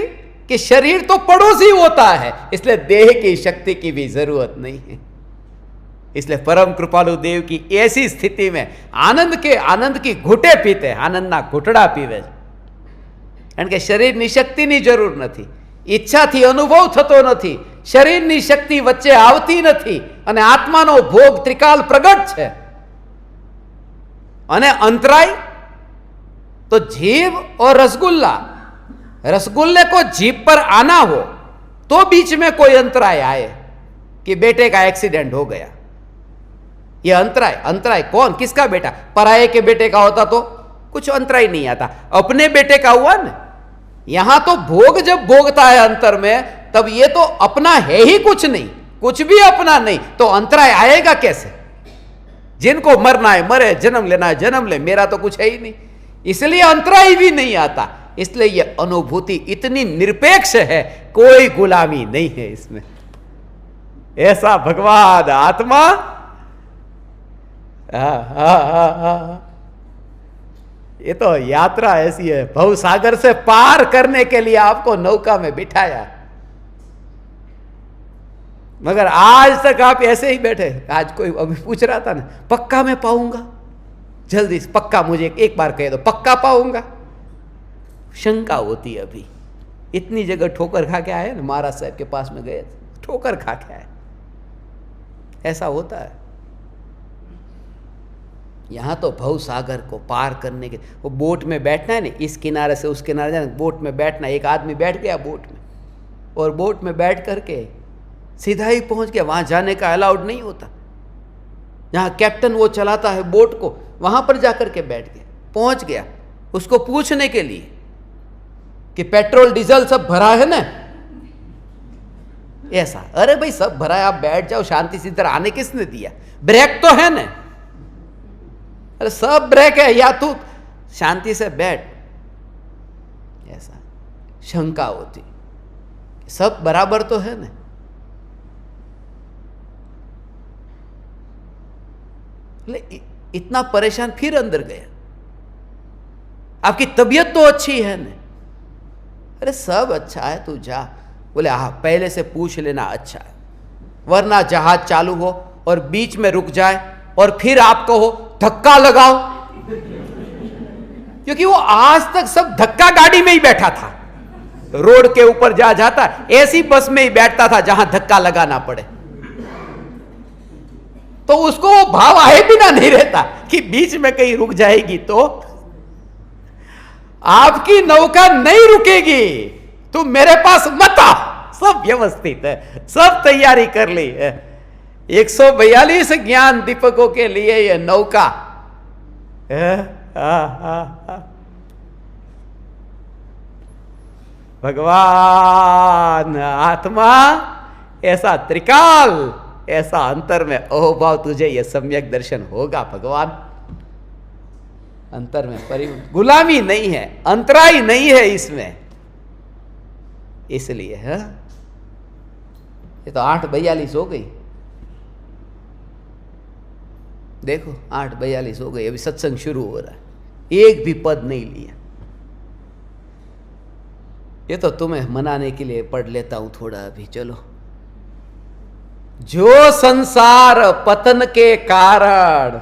कि शरीर तो पड़ोसी होता है, इसलिए देह की शक्ति की भी जरूरत नहीं है। इसलिए परम कृपालु देव की ऐसी स्थिति में आनंद की घूटे पीते, आनंदना घूटड़ा पीवे। कारण के शरीરની શક્તિની જરૂર નથી, ઈચ્છાથી અનુભવ થતો નથી, શરીરની શક્તિ વચ્ચે આવતી નથી અને આત્માનો ભોગ ત્રિકાલ પ્રગટ છે। અને અંતરાય तो जीभ और रसगुल्ला, रसगुल्ले को जीभ पर आना हो तो बीच में कोई अंतराय आए कि बेटे का एक्सीडेंट हो गया, ये अंतराय कौन, किसका बेटा? पराये के बेटे का होता तो कुछ अंतराय नहीं आता, अपने बेटे का हुआ ना। यहां तो भोग जब भोगता है अंतर में तब ये तो अपना है ही कुछ नहीं, कुछ भी अपना नहीं, तो अंतराय आएगा कैसे? जिनको मरना है मरे, जन्म लेना है जन्म ले, मेरा तो कुछ है ही नहीं, इसलिए अंतराय भी नहीं आता। इसलिए यह अनुभूति इतनी निरपेक्ष है, कोई गुलामी नहीं है इसमें। ऐसा भगवान आत्मा ये तो यात्रा ऐसी है, भव सागर से पार करने के लिए आपको नौका में बिठाया, मगर आज तक आप ऐसे ही बैठे। आज कोई अभी पूछ रहा था ना, पक्का मैं पाऊंगा, जल्दी पक्का मुझे एक बार कह दो, पक्का पाऊंगा। शंका होती है अभी, इतनी जगह ठोकर खा के आए ना, महाराज साहब के पास में गए ठोकर खा के आए, ऐसा होता है। यहां तो भव सागर को पार करने के, वो बोट में बैठना है ना, इस किनारे से उस किनारे जाना, बोट में बैठना, एक आदमी बैठ गया बोट में, और बोट में बैठ करके सीधा ही पहुंच गया, वहां जाने का अलाउड नहीं होता। जहां कैप्टन वो चलाता है बोट को, वहां पर जाकर के बैठ गया, पहुंच गया, उसको पूछने के लिए कि पेट्रोल डीजल सब भरा है ना, ऐसा। अरे भाई सब भरा है, आप बैठ जाओ शांति से, इधर आने किसने दिया, ब्रेक तो है ना, अरे सब ब्रेक है, या तू शांति से बैठ, ऐसा शंका होती, सब बराबर तो है ना। इतना परेशान, फिर अंदर गया, आपकी तबीयत तो अच्छी है ना, अरे सब अच्छा है, तू जा। बोले हाँ, पहले से पूछ लेना अच्छा है, वरना जहाज चालू हो और बीच में रुक जाए और फिर आप कहो धक्का लगाओ, क्योंकि वो आज तक सब धक्का गाड़ी में ही बैठा था, रोड के ऊपर जा जाता, ऐसी बस में ही बैठता था जहां धक्का लगाना पड़े, तो उसको वो भाव आए बिना नहीं रहता कि बीच में कहीं रुक जाएगी तो आपकी नौका नहीं रुकेगी, तुम मेरे पास मत आओ, सब व्यवस्थित है, सब तैयारी कर ली है। 142 ज्ञान दीपकों के लिए यह नौका भगवान आत्मा ऐसा त्रिकाल, ऐसा अंतर में अहोभाव, तुझे यह सम्यक दर्शन होगा भगवान। अंतर में गुलामी नहीं है, अंतराय नहीं है इसमें, इसलिए है। ये तो 8:42 हो गई, देखो 8:42 हो गई, अभी सत्संग शुरू हो रहा है, एक भी पद नहीं लिया। ये तो तुम्हें मनाने के लिए पढ़ लेता हूं थोड़ा अभी, चलो। जो संसार पतन के कारण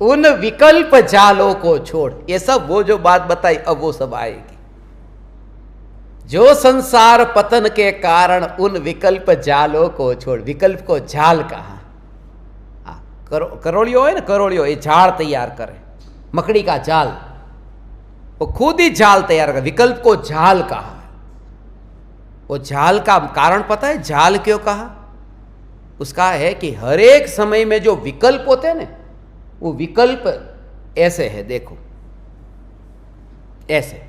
उन विकल्प जालों को छोड़, ये सब वो जो बात बताई अब वो सब आएगी। जो संसार पतन के कारण उन विकल्प जालों को छोड़, विकल्प को जाल कहा, करोड़ियों है ना, करोड़ियों ये जाल तैयार करे, मकड़ी का जाल, वो खुद ही जाल तैयार करे, विकल्प को जाल कहा। वो जाल का कारण पता है, जाल क्यों कहा? उसका है कि हर एक समय में जो विकल्प होते हैं ना, वो विकल्प ऐसे है, देखो ऐसे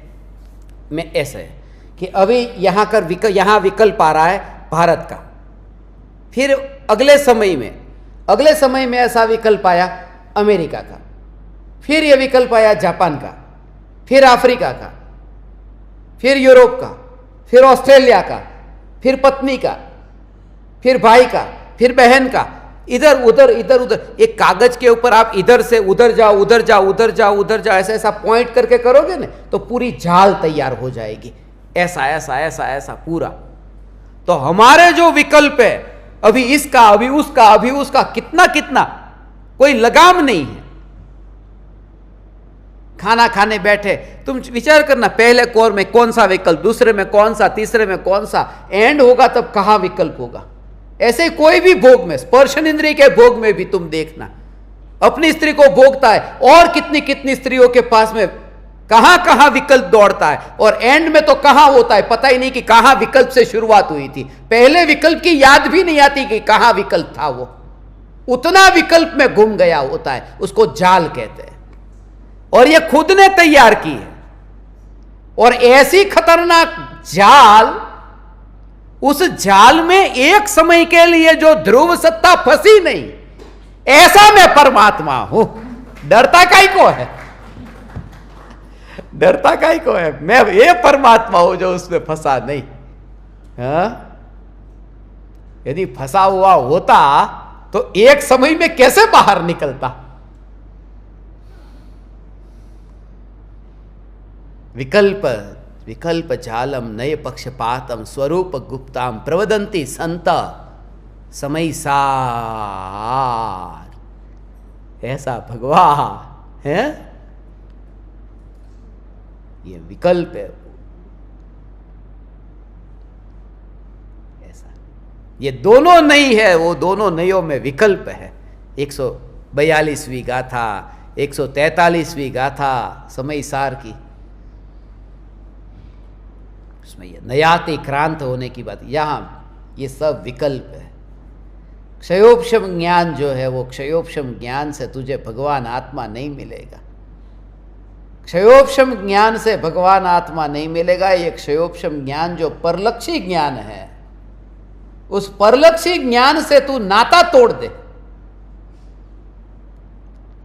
में ऐसे है कि अभी यहां विकल्प आ रहा है भारत का, फिर अगले समय में ऐसा विकल्प आया अमेरिका का, फिर यह विकल्प आया जापान का, फिर अफ्रीका का, फिर यूरोप का, फिर ऑस्ट्रेलिया का, फिर पत्नी का, फिर भाई का, फिर बहन का, इधर उधर इधर उधर। एक कागज के ऊपर आप इधर से उधर जाओ, उधर जाओ, उधर जाओ, उधर जाओ, ऐसा ऐसा पॉइंट करके करोगे ना तो पूरी जाल तैयार हो जाएगी, ऐसा ऐसा ऐसा ऐसा पूरा। तो हमारे जो विकल्प है, अभी इसका, अभी उसका, अभी उसका, कितना कितना, कोई लगाम नहीं है। खाना खाने बैठे, तुम विचार करना, पहले कोर में कौन सा विकल्प, दूसरे में कौन सा, तीसरे में कौन सा, एंड होगा तब कहां विकल्प होगा। ऐसे कोई भी भोग में, स्पर्शन इंद्रिय के भोग में भी तुम देखना, अपनी स्त्री को भोगता है और कितनी कितनी स्त्रियों के पास में कहां कहां विकल्प दौड़ता है, और एंड में तो कहां होता है पता ही नहीं कि कहां विकल्प से शुरुआत हुई थी। पहले विकल्प की याद भी नहीं आती कि कहां विकल्प था, वो उतना विकल्प में घूम गया होता है, उसको जाल कहते हैं। और ये खुद ने तैयार की है, और ऐसी खतरनाक जाल उस जाल में एक समय के लिए जो ध्रुव सत्ता फंसी नहीं, ऐसा मैं परमात्मा हूं। डरता काई को है? डरता काई को है? मैं ये परमात्मा हूं जो उसमें फंसा नहीं। हाँ? यदि फंसा हुआ होता तो एक समय में कैसे बाहर निकलता? विकल्प विकल्प जालम नय पक्षपातम स्वरूप गुप्ताम प्रवदंती संत समय सार। ऐसा भगवान है, ये विकल्प है। ऐसा ये दोनों नहीं है, वो दोनों नयों में विकल्प है। 142वीं गाथा, 143वीं गाथा समय सार की, उसमें ये नयाति क्रांत होने की बात, यहां ये सब विकल्प है। क्षयोपशम ज्ञान जो है वो क्षयोपशम ज्ञान से तुझे भगवान आत्मा नहीं मिलेगा। क्षयोपशम ज्ञान से भगवान आत्मा नहीं मिलेगा। ये क्षयोपशम ज्ञान जो परलक्षी ज्ञान है, उस परलक्षी ज्ञान से तू नाता तोड़ दे,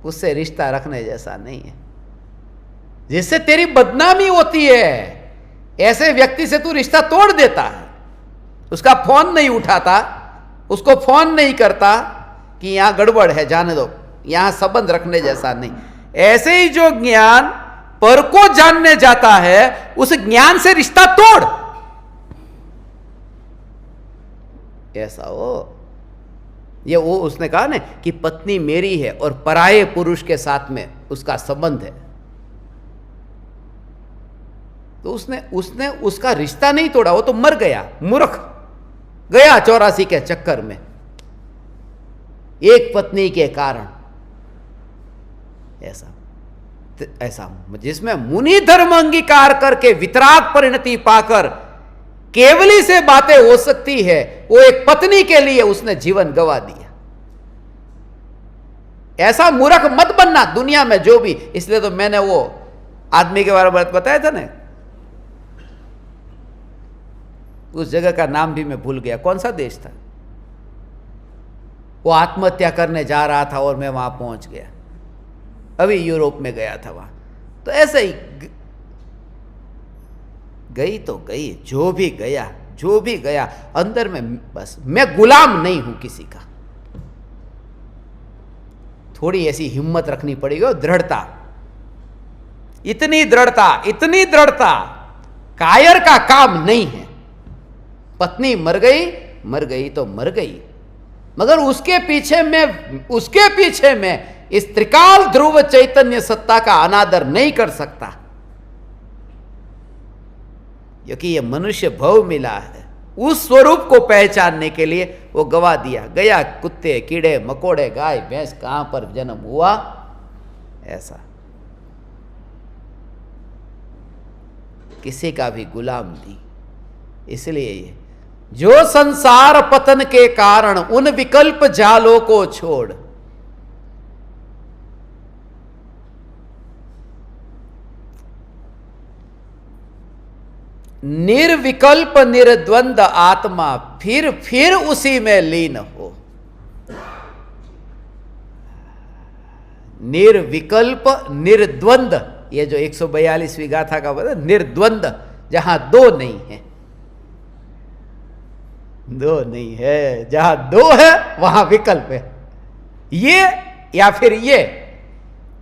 उससे रिश्ता रखने जैसा नहीं है। जिससे तेरी बदनामी होती है, ऐसे व्यक्ति से तू रिश्ता तोड़ देता है। उसका फोन नहीं उठाता, उसको फोन नहीं करता कि यहां गड़बड़ है, जाने दो, यहां संबंध रखने जैसा नहीं। ऐसे ही जो ज्ञान पर को जानने जाता है, उस ज्ञान से रिश्ता तोड़। ऐसा हो, ये वो उसने कहा ना कि पत्नी मेरी है और पराये पुरुष के साथ में उसका संबंध है, तो उसने उसका रिश्ता नहीं तोड़ा, वो तो मर गया, मूर्ख गया 84 के चक्कर में, एक पत्नी के कारण। ऐसा जिसमें मुनि धर्म अंगीकार करके वितराग परिणति पाकर केवली से बातें हो सकती है, वो एक पत्नी के लिए उसने जीवन गवा दिया। ऐसा मूर्ख मत बनना दुनिया में जो भी। इसलिए तो मैंने वो आदमी के बारे में बताया था ना, उस जगह का नाम भी मैं भूल गया, कौन सा देश था, वो आत्महत्या करने जा रहा था और मैं वहां पहुंच गया। अभी यूरोप में गया था वहां, तो ऐसे ही गई तो गई, जो भी गया अंदर में, बस मैं गुलाम नहीं हूं किसी का। थोड़ी ऐसी हिम्मत रखनी पड़ेगी और दृढ़ता, इतनी दृढ़ता कायर का काम नहीं है। पत्नी मर गई तो मर गई, मगर उसके पीछे में इस त्रिकाल ध्रुव चैतन्य सत्ता का अनादर नहीं कर सकता, क्योंकि ये मनुष्य भव मिला है। उस स्वरूप को पहचानने के लिए वो गवा दिया। गया कुत्ते कीड़े मकोड़े गाय भैंस कहां पर जन्म हुआ, ऐसा किसी का भी गुलाम नहीं। इसलिए जो संसार पतन के कारण उन विकल्प जालों को छोड़ निर्विकल्प निर्द्वंद आत्मा फिर उसी में लीन हो। निर्विकल्प निर्द्वंद, ये जो 142वीं गाथा का बता, निर्द्वंद, जहां दो नहीं है, जहां दो है वहां विकल्प है। ये या फिर ये,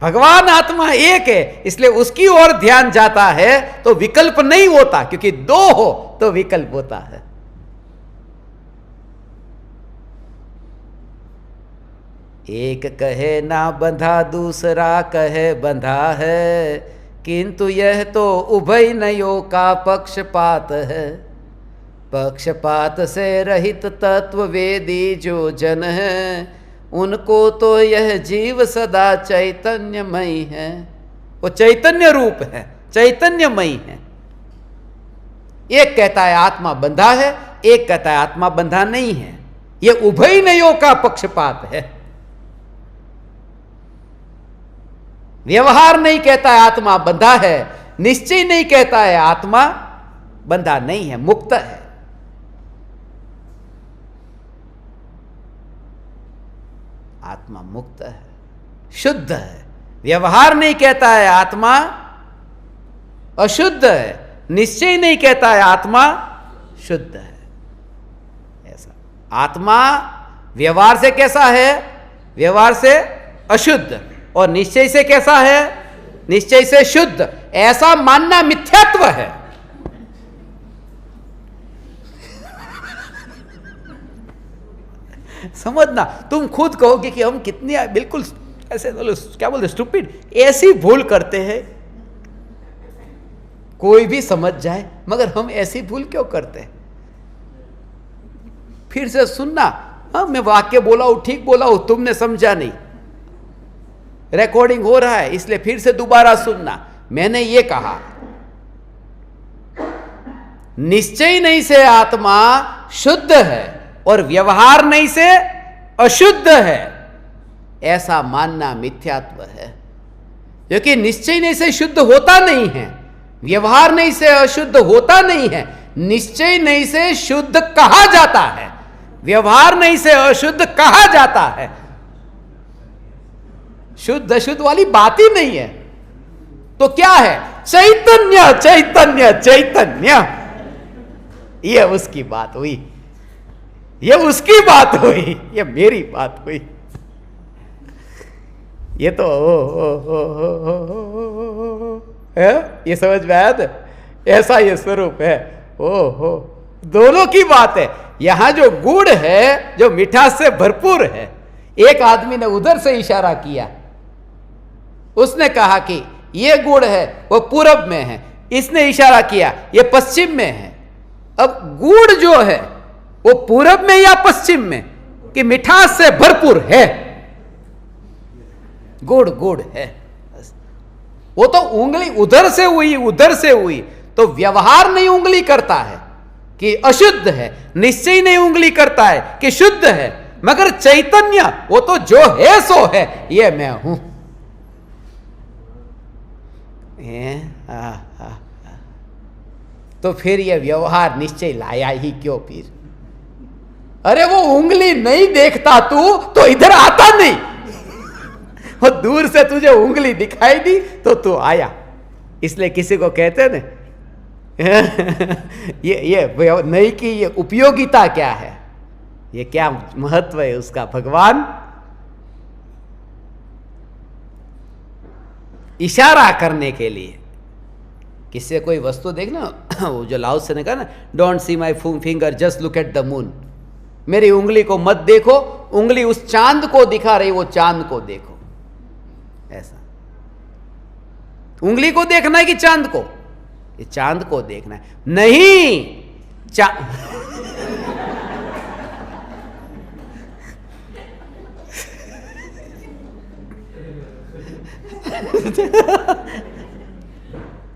भगवान आत्मा एक है, इसलिए उसकी ओर ध्यान जाता है तो विकल्प नहीं होता, क्योंकि दो हो तो विकल्प होता है। एक कहे ना बंधा, दूसरा कहे बंधा है, किंतु यह तो उभय नयों का पक्षपात है। पक्षपात से रहित तत्ववेदी जो जन है, उनको तो यह जीव सदा चैतन्यमयी है। वो चैतन्य रूप है, चैतन्यमयी है। एक कहता है आत्मा बंधा है, एक कहता है आत्मा बंधा नहीं है। ये उभय नयों का पक्षपात है। व्यवहार नहीं कहता है आत्मा बंधा है, निश्चय नहीं कहता है आत्मा बंधा नहीं है, मुक्त है। आत्मा मुक्त है, शुद्ध है। व्यवहार नहीं कहता है आत्मा अशुद्ध है, निश्चय नहीं कहता है आत्मा शुद्ध है। ऐसा आत्मा व्यवहार से कैसा है? व्यवहार से अशुद्ध, और निश्चय से कैसा है? निश्चय से शुद्ध। ऐसा मानना मिथ्यात्व है। समझना, तुम खुद कहोगे कि हम कितनी बिल्कुल ऐसे क्या बोलते स्टूपिड, ऐसी भूल करते हैं। कोई भी समझ जाए, मगर हम ऐसी भूल क्यों करते हैं? फिर से सुनना, हाँ मैं वाक्य बोला हूं, ठीक बोला हूं, तुमने समझा नहीं, रिकॉर्डिंग हो रहा है, इसलिए फिर से दोबारा सुनना। मैंने ये कहा निश्चय नहीं से आत्मा शुद्ध है और व्यवहार नहीं से अशुद्ध है, ऐसा मानना मिथ्यात्व है। क्योंकि निश्चय नहीं से शुद्ध होता नहीं है, व्यवहार नहीं से अशुद्ध होता नहीं है। निश्चय नहीं से शुद्ध कहा जाता है, व्यवहार नहीं से अशुद्ध कहा जाता है। शुद्ध अशुद्ध वाली बात ही नहीं है। तो क्या है? चैतन्य चैतन्य चैतन्य। ये उसकी बात हुई, ये उसकी बात हुई, ये मेरी बात हुई। ये तो है, ये समझ में आया था? ऐसा ये स्वरूप है। ओहो, दोनों की बात है। यहां जो गुड़ है, जो मिठास से भरपूर है, एक आदमी ने उधर से इशारा किया, उसने कहा कि ये गुड़ है वो पूरब में है, इसने इशारा किया ये पश्चिम में है। अब गुड़ जो है वो पूरब में या पश्चिम में कि मिठास से भरपूर है? गुड़ गुड़ है। वो तो उंगली उधर से हुई, उधर से हुई, तो व्यवहार नहीं उंगली करता है कि अशुद्ध है, निश्चय नहीं उंगली करता है कि शुद्ध है, मगर चैतन्य वो तो जो है सो है, ये मैं हूं। तो फिर ये व्यवहार निश्चय लाया ही क्यों फिर? अरे वो उंगली नहीं देखता तू तो इधर आता नहीं, वो दूर से तुझे उंगली दिखाई दी तो तू आया। इसलिए किसी को कहते ना ये नहीं कि ये उपयोगिता क्या है, ये क्या महत्व है उसका। भगवान इशारा करने के लिए, किसी कोई वस्तु देखना, वो जो लाओ से ने कहा ना, don't see my finger just look at the moon. मेरी उंगली को मत देखो, उंगली उस चांद को दिखा रही, वो चांद को देखो। ऐसा उंगली को देखना है कि चांद को? ये चांद को देखना है। नहीं,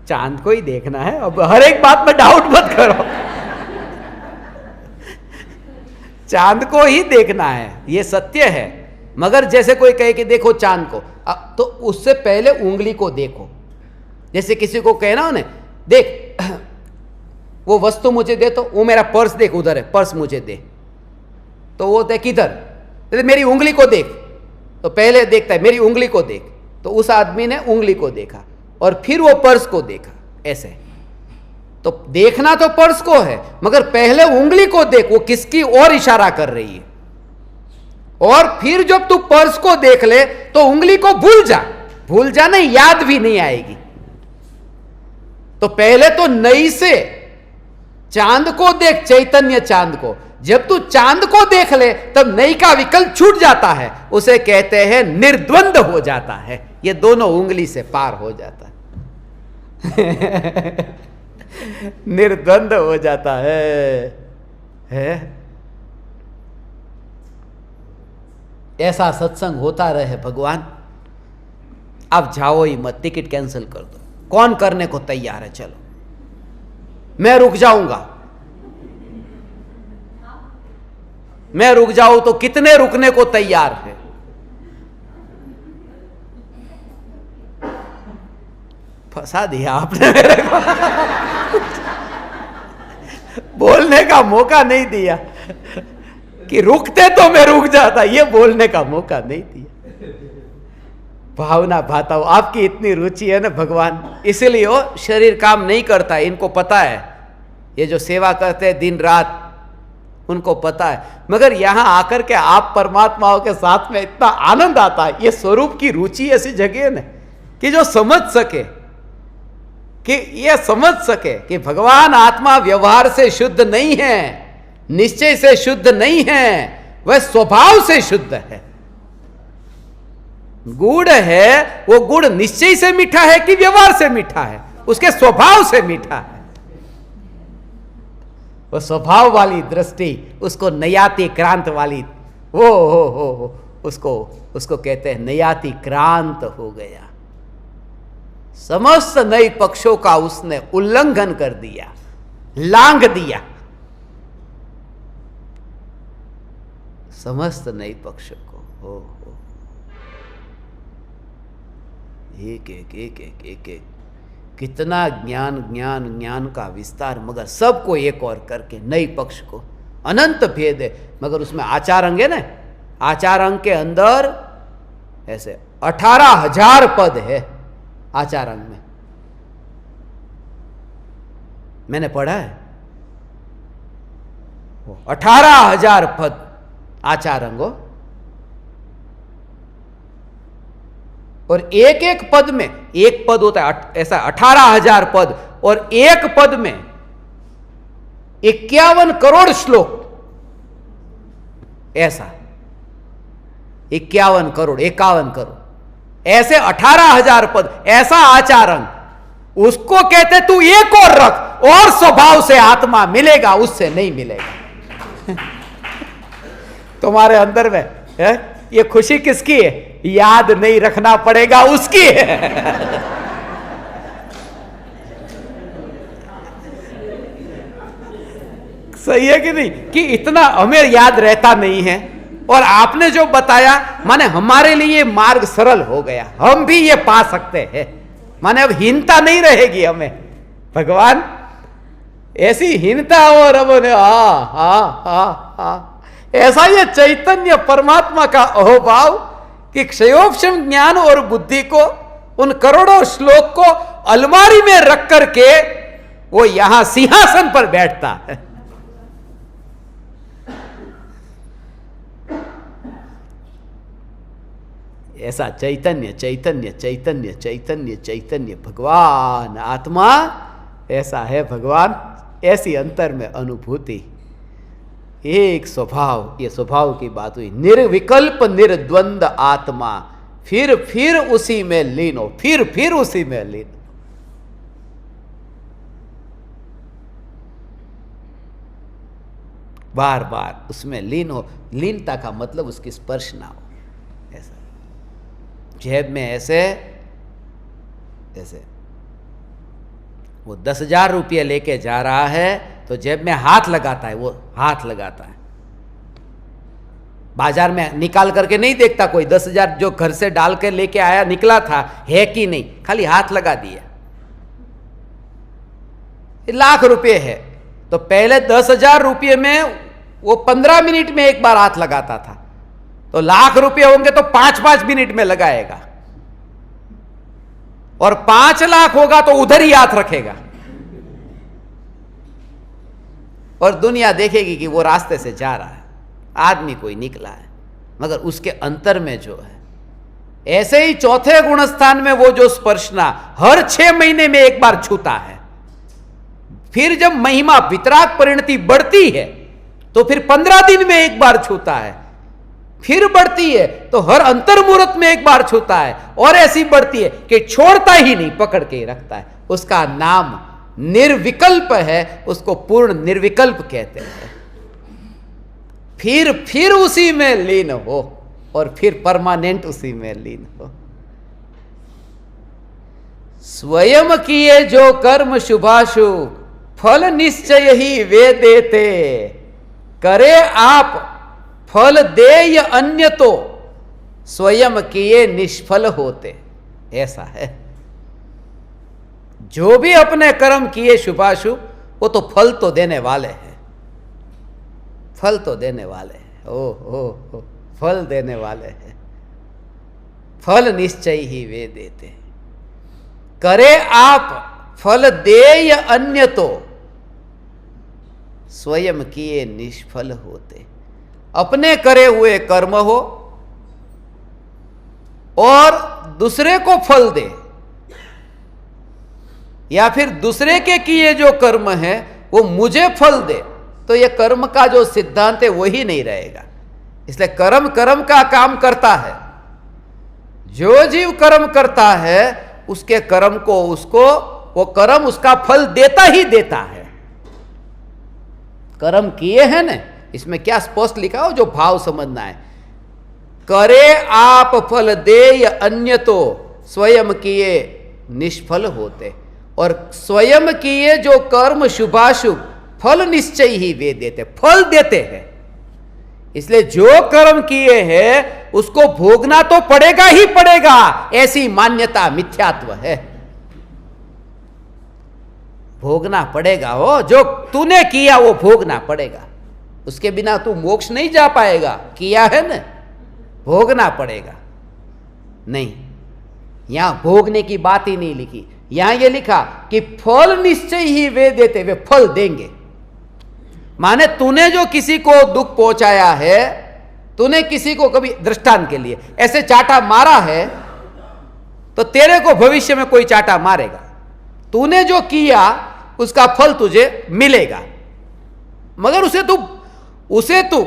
चांद को ही देखना है। अब हर एक बात में डाउट मत करो, चांद को ही देखना है, ये सत्य है। मगर जैसे कोई कहे कि देखो चांद को, तो उससे पहले उंगली को देखो। जैसे किसी को कहना उन्हें, देख वो वस्तु मुझे दे, तो वो मेरा पर्स देख, उधर है पर्स मुझे दे, तो वो देख किधर, मेरी उंगली को देख, तो पहले देखता है मेरी उंगली को देख। तो उस आदमी ने उंगली को देखा और फिर वो पर्स को देखा, ऐसे। तो देखना तो पर्स को है, मगर पहले उंगली को देख, वो किसकी ओर इशारा कर रही है। और फिर जब तू पर्स को देख ले तो उंगली को भूल जा नहीं, याद भी नहीं आएगी। तो पहले तो नई से चांद को देख, चैतन्य चांद को। जब तू चांद को देख ले तब नई का विकल्प छूट जाता है, उसे कहते हैं निर्द्वंद हो जाता है। ये दोनों उंगली से पार हो जाता है निर्द्वंद हो जाता है। ऐसा सत्संग होता रहे भगवान। अब जाओ ही मत, टिकट कैंसिल कर दो। कौन करने को तैयार है? चलो, मैं रुक जाऊंगा। मैं रुक जाऊं तो कितने रुकने को तैयार है? फंसा दिया आपने मेरे को बोलने का मौका नहीं दिया। कि रुकते तो मैं रुक जाता, ये बोलने का मौका नहीं दिया। भावना भाता हो, आपकी इतनी रुचि है ना भगवान, इसलिए वो शरीर काम नहीं करता, इनको पता है, ये जो सेवा करते हैं दिन रात उनको पता है। मगर यहां आकर के आप परमात्माओं के साथ में इतना आनंद आता है, ये स्वरूप की रुचि ऐसी जगह है ना कि जो समझ सके, कि ये समझ सके कि भगवान आत्मा व्यवहार से शुद्ध नहीं है, निश्चय से शुद्ध नहीं है, वह स्वभाव से शुद्ध है। गुड़ है, वो गुड़ निश्चय से मीठा है कि व्यवहार से मीठा है? उसके स्वभाव से मीठा है। वो स्वभाव वाली दृष्टि, उसको नयाति क्रांत वाली, हो उसको कहते हैं नयाति क्रांत हो गया। समस्त नए पक्षों का उसने उल्लंघन कर दिया, लांघ दिया समस्त नए पक्षों को। हो एक एक एक एक एक एक कितना ज्ञान ज्ञान ज्ञान का विस्तार, मगर सबको एक और करके नई पक्ष को अनंत भेद है। मगर उसमें आचार अंग है ना, आचार अंग के अंदर ऐसे 18,000 पद है आचार अंग में, मैंने पढ़ा है 18,000 पद आचार अंगों, और एक एक पद में, एक पद होता है ऐसा 18,000 पद, और एक पद में 51 करोड़ श्लोक, ऐसा 51 करोड़ 51 करोड़ ऐसे 18,000 पद, ऐसा आचारण, उसको कहते तू एक और रख और स्वभाव से आत्मा मिलेगा, उससे नहीं मिलेगा। तुम्हारे अंदर में है? ये खुशी किसकी है? याद नहीं रखना पड़ेगा उसकी है। सही है कि नहीं? कि इतना हमें याद रहता नहीं है, और आपने जो बताया माने हमारे लिए मार्ग सरल हो गया, हम भी ये पा सकते हैं, माने अब हीनता नहीं रहेगी हमें। भगवान ऐसी हीनता और अब ऐसा ये चैतन्य परमात्मा का अहोभाव कि क्षयोपशम ज्ञान और बुद्धि को, उन करोड़ों श्लोक को अलमारी में रख करके वो यहां सिंहासन पर बैठता है। ऐसा चैतन्य चैतन्य चैतन्य चैतन्य चैतन्य भगवान आत्मा ऐसा है। भगवान ऐसी अंतर में अनुभूति, एक स्वभाव, ये स्वभाव की बात हुई। निर्विकल्प निर्द्वंद आत्मा, फिर उसी में लीन हो, फिर उसी में लीन। बार बार उसमें लीन हो। लीनता का मतलब उसकी स्पर्श ना हो। ऐसा जेब में ऐसे ऐसे वो 10,000 रुपये लेके जा रहा है तो जेब में हाथ लगाता है, वो हाथ लगाता है, बाजार में निकाल करके नहीं देखता कोई 10,000 जो घर से डाल के लेके आया निकला था है कि नहीं, खाली हाथ लगा दिया। लाख रुपए है तो पहले 10,000 रुपये में वो 15 मिनट में एक बार हाथ लगाता था, तो लाख रुपए होंगे तो 5-5 मिनट में लगाएगा, और 5 लाख होगा तो उधर ही हाथ रखेगा, और दुनिया देखेगी कि वो रास्ते से जा रहा है, आदमी कोई निकला है। मगर उसके अंतर में जो है, ऐसे ही चौथे गुणस्थान में वो जो स्पर्शना हर 6 महीने में एक बार छूता है, फिर जब महिमा वितराग परिणति बढ़ती है तो फिर 15 दिन में एक बार छूता है, फिर बढ़ती है तो हर अंतर मुहूर्त में एक बार छूता है, और ऐसी बढ़ती है कि छोड़ता ही नहीं, पकड़ के ही रखता है। उसका नाम निर्विकल्प है, उसको पूर्ण निर्विकल्प कहते हैं। फिर उसी में लीन हो, और फिर परमानेंट उसी में लीन हो। स्वयं किए जो कर्म शुभाशुभ फल निश्चय ही वे देते, करे आप फल दे या अन्य तो स्वयं किए निष्फल होते। ऐसा है, जो भी अपने कर्म किए शुभाशुभ वो तो फल तो देने वाले हैं, फल तो देने वाले हैं। ओ फल देने वाले हैं, फल निश्चय ही वे देते। करे आप फल दे या अन्य तो स्वयं किए निष्फल होते। अपने करे हुए कर्म हो और दूसरे को फल दे, या फिर दूसरे के किए जो कर्म है वो मुझे फल दे, तो ये कर्म का जो सिद्धांत है वही नहीं रहेगा। इसलिए कर्म कर्म का काम करता है। जो जीव कर्म करता है उसके कर्म को उसको वो कर्म उसका फल देता ही देता है। कर्म किए हैं ना, इसमें क्या स्पष्ट लिखा हो, जो भाव समझना है। करे आप फल दे या अन्य तो स्वयं किए निष्फल होते। और स्वयं किए जो कर्म शुभाशुभ फल निश्चय ही वे देते, फल देते हैं। इसलिए जो कर्म किए हैं उसको भोगना तो पड़ेगा ही पड़ेगा, ऐसी मान्यता मिथ्यात्व है। भोगना पड़ेगा, हो जो तूने किया वो भोगना पड़ेगा, उसके बिना तू मोक्ष नहीं जा पाएगा। किया है ना, भोगना पड़ेगा। नहीं, यहां भोगने की बात ही नहीं लिखी, यहां ये लिखा कि फल निश्चय ही वे देते, वे फल देंगे। माने तूने जो किसी को दुख पहुंचाया है, तूने किसी को कभी दृष्टांत के लिए ऐसे चाटा मारा है, तो तेरे को भविष्य में कोई चाटा मारेगा। तूने जो किया उसका फल तुझे मिलेगा, मगर उसे तू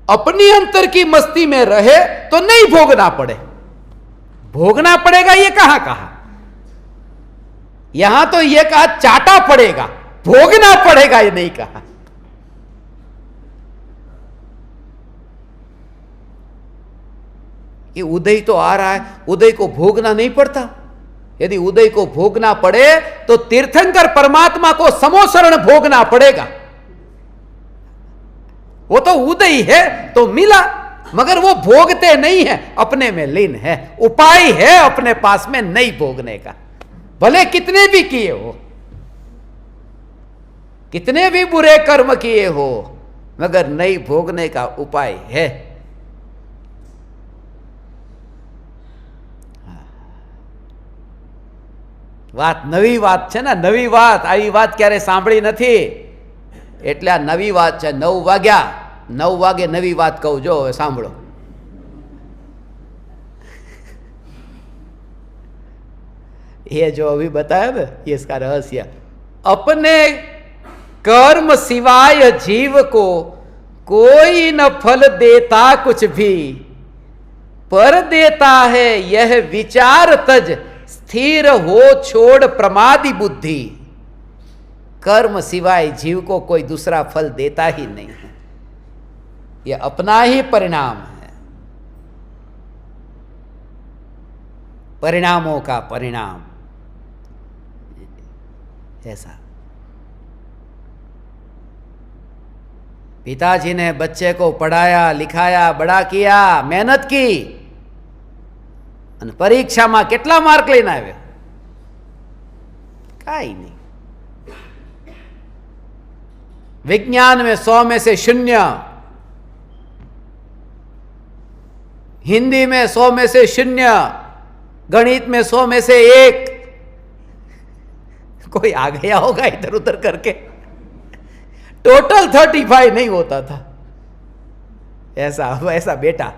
अपनी अंतर की मस्ती में रहे तो नहीं भोगना पड़े। भोगना पड़ेगा ये कहां कहा? यहां तो ये कहा चाटा पड़ेगा, भोगना पड़ेगा ये नहीं कहा। ये उदय तो आ रहा है, उदय को भोगना नहीं पड़ता। यदि उदय को भोगना पड़े तो तीर्थंकर परमात्मा को समोसरण भोगना पड़ेगा। वो तो उदय है तो मिला, मगर वो भोगते नहीं है, अपने में लीन है। उपाय है अपने पास में नहीं भोगने का, भले कितने भी किए हो, कितने भी बुरे कर्म किए हो, मगर नहीं भोगने का उपाय है। વાત નવી વાત છે ને, નવી વાત, આવી વાત ક્યારે સાંભળી નથી, એટલે આ નવી વાત છે। 9 વાગ્યા, 9 વાગે નવી વાત કહું, જો હવે સાંભળો। ये जो अभी बताया ना, ये इसका रहस्य। अपने कर्म सिवाय जीव को कोई न फल देता कुछ भी, पर देता है यह विचार तज स्थिर हो छोड़ प्रमादी बुद्धि। कर्म सिवाय जीव को कोई दूसरा फल देता ही नहीं है, यह अपना ही परिणाम है, परिणामों का परिणाम ऐसा। पिताजी ने बच्चे को पढ़ाया लिखाया बड़ा किया, मेहनत की, परीक्षा में केटला मार्क लईने आव्यो? काई नहीं। विज्ञान में 100 में से 0, हिंदी में 100 में से 0, गणित में 100 में से 1। कोई आ गया होगा इधर उधर करके, टोटल 35 नहीं होता था। ऐसा बेटा।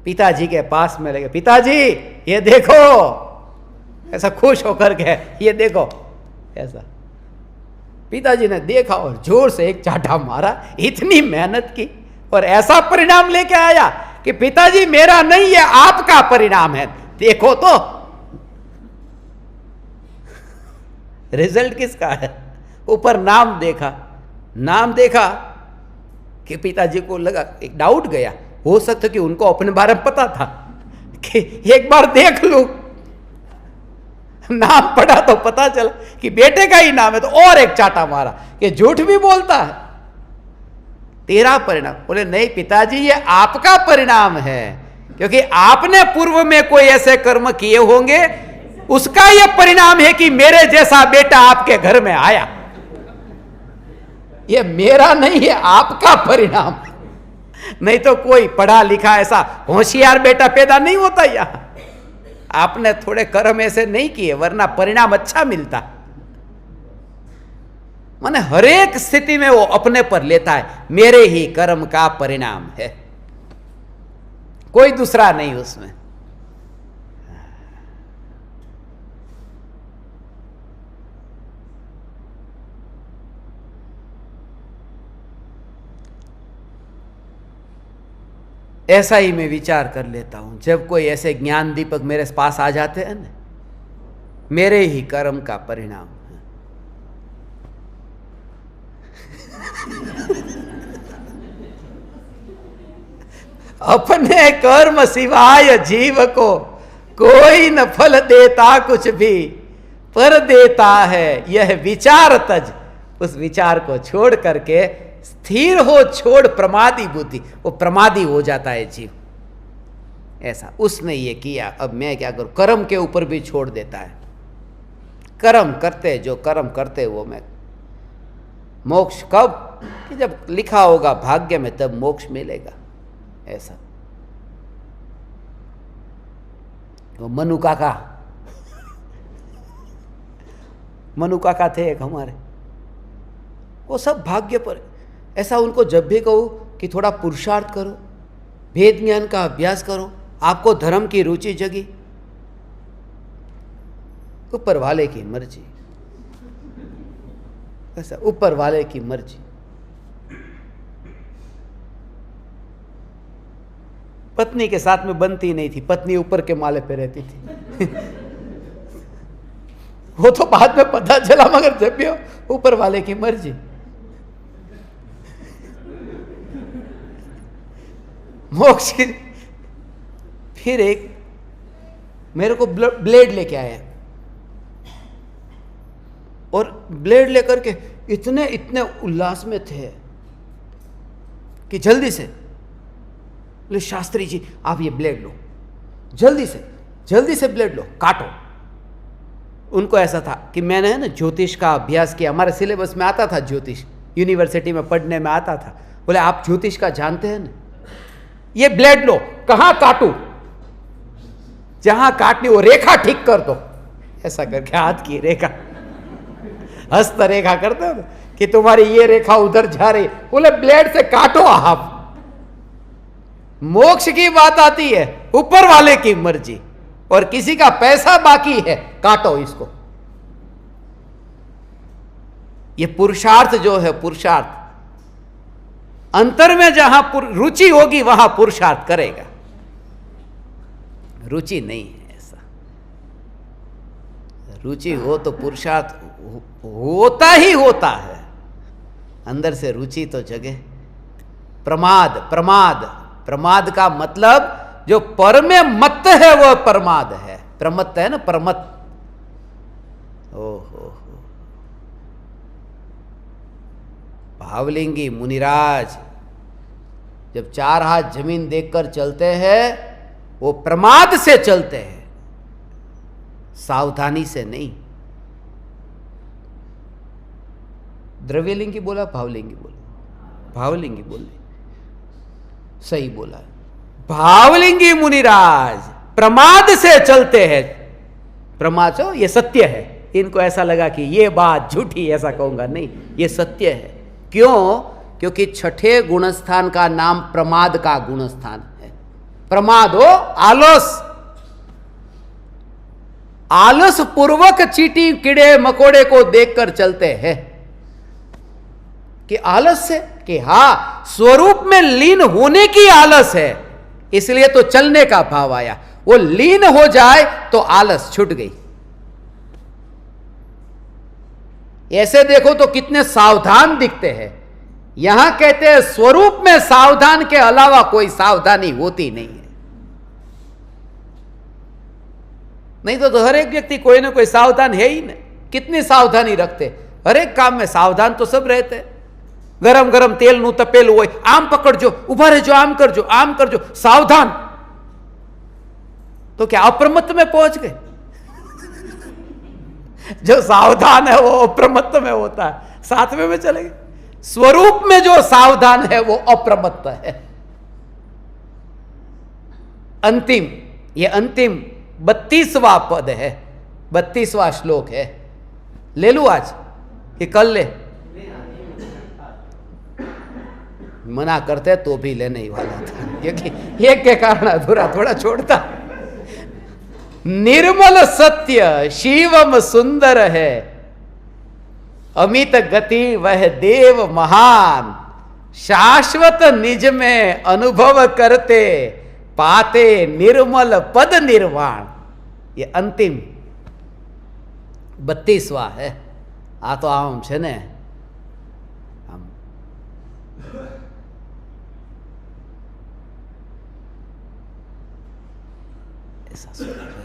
पिताजी के पास में लगे, पिताजी ये देखो, ऐसा खुश होकर के, ये देखो ऐसा। पिताजी ने देखा और जोर से एक चाटा मारा। इतनी मेहनत की और ऐसा परिणाम लेके आया कि पिताजी मेरा नहीं, ये आपका परिणाम है, देखो तो। रिजल्ट किसका है? ऊपर नाम देखा कि पिताजी को लगा, एक डाउट गया, हो सकता कि उनको अपने बारे में पता था कि एक बार देख लूं, नाम पढ़ा तो पता चला कि बेटे का ही नाम है, तो और एक चाटा मारा कि झूठ भी बोलता है, तेरा परिणाम। बोले नहीं पिताजी, ये आपका परिणाम है, क्योंकि आपने पूर्व में कोई ऐसे कर्म किए होंगे उसका यह परिणाम है कि मेरे जैसा बेटा आपके घर में आया। यह मेरा नहीं है, आपका परिणाम। नहीं तो कोई पढ़ा लिखा ऐसा होशियार बेटा पैदा नहीं होता यहां। आपने थोड़े कर्म ऐसे नहीं किए, वरना परिणाम अच्छा मिलता। माने हर एक स्थिति में वो अपने पर लेता है, मेरे ही कर्म का परिणाम है, कोई दूसरा नहीं उसमें। ऐसा ही मैं विचार कर लेता हूं जब कोई ऐसे ज्ञान दीपक मेरे पास आ जाते हैं ना, मेरे ही कर्म का परिणाम है। अपने कर्म सिवाय जीव को कोई न फल देता कुछ भी, पर देता है यह विचार तज। उस विचार को छोड़ करके स्थिर हो, छोड़ प्रमादी बुद्धि, वो प्रमादी हो जाता है जीव। ऐसा उसने ये किया, अब मैं क्या करूं? कर्म के ऊपर भी छोड़ देता है। कर्म करते, जो कर्म करते वो मैं। मोक्ष कब? कि जब लिखा होगा भाग्य में, तब मोक्ष मिलेगा। ऐसा वो मनु काका थे एक हमारे, वो सब भाग्य पर। ऐसा उनको जब भी कहूं कि थोड़ा पुरुषार्थ करो, वेद ज्ञान का अभ्यास करो, आपको धर्म की रुचि जगी, ऊपर वाले की मर्जी। ऐसा ऊपर वाले की मर्जी। पत्नी के साथ में बनती नहीं थी, पत्नी ऊपर के माले पे रहती थी। वो तो बाद में पता चला, मगर जब भी हो ऊपर वाले की मर्जी। मोक्ष की। फिर एक मेरे को ब्लेड लेके आया, और ब्लेड लेकर के इतने इतने उल्लास में थे कि जल्दी से बोले, शास्त्री जी आप ये ब्लेड लो, जल्दी से ब्लेड लो, काटो। उनको ऐसा था कि मैंने है ना ज्योतिष का अभ्यास किया, हमारे सिलेबस में आता था ज्योतिष, यूनिवर्सिटी में पढ़ने में आता था। बोले आप ज्योतिष का जानते हैं ना, ये ब्लेड लो, कहां काटूं? जहां काटनी वो रेखा ठीक कर दो। ऐसा करके हाथ की रेखा, हस्त रेखा करते हो ना, कि तुम्हारी ये रेखा उधर जा रही, बोले ब्लेड से काटो आप। मोक्ष की बात आती है, ऊपर वाले की मर्जी, और किसी का पैसा बाकी है, काटो इसको। ये पुरुषार्थ जो है, पुरुषार्थ अंतर में जहां रुचि होगी वहां पुरुषार्थ करेगा। रुचि नहीं है ऐसा, रुचि हो तो पुरुषार्थ होता ही होता है। अंदर से रुचि तो जगे। प्रमाद का मतलब जो पर में मत है वह प्रमाद है। प्रमत्त है ना, प्रमत्त। ओहो, भावलिंगी मुनिराज जब 4 हाथ जमीन देखकर चलते हैं, वो प्रमाद से चलते हैं, सावधानी से नहीं। द्रव्यलिंगी बोला, भावलिंगी बोला? भावलिंगी बोले, सही बोला। भावलिंगी मुनिराज प्रमाद से चलते हैं। प्रमाद हो, ये सत्य है। इनको ऐसा लगा कि ये बात झूठी, ऐसा कहूंगा नहीं, ये सत्य है। क्यों? क्योंकि छठे गुणस्थान का नाम प्रमाद का गुणस्थान है। प्रमाद हो, आलस। आलस पूर्वक चींटी कीड़े मकोड़े को देखकर चलते हैं। कि आलस से, कि हां स्वरूप में लीन होने की आलस है, इसलिए तो चलने का भाव आया। वो लीन हो जाए तो आलस छूट गई। ऐसे देखो तो कितने सावधान दिखते हैं। यहां कहते हैं स्वरूप में सावधान के अलावा कोई सावधानी होती नहीं है। नहीं तो हर एक व्यक्ति कोई ना कोई सावधान है ही नहीं। कितनी सावधानी रखते, हर एक काम में सावधान तो सब रहते। गरम गरम तेल नु तपेल हो, आम पकड़जो, उभा रहो, आम करजो, सावधान। तो क्या अप्रमत्त में पहुंच गए? जो सावधान है वो अप्रमत्त में होता है। 7वें में चलेंगे, स्वरूप में जो सावधान है वो अप्रमत्त है। अंतिम, ये अंतिम 32वां पद है, 32वां श्लोक है। ले लू आज कि कल ले? मना करते तो भी लेने ही वाला था, क्योंकि एक के कारण अधूरा थोड़ा छोड़ता। निर्मल सत्य शिवम सुंदर है, अमित गति वह देव महान, शाश्वत निज में अनुभव करते, पाते निर्मल पद निर्वाण। ये अंतिम 32वां है। आ तो आम છે ને આમ ऐसा स्वरूप है।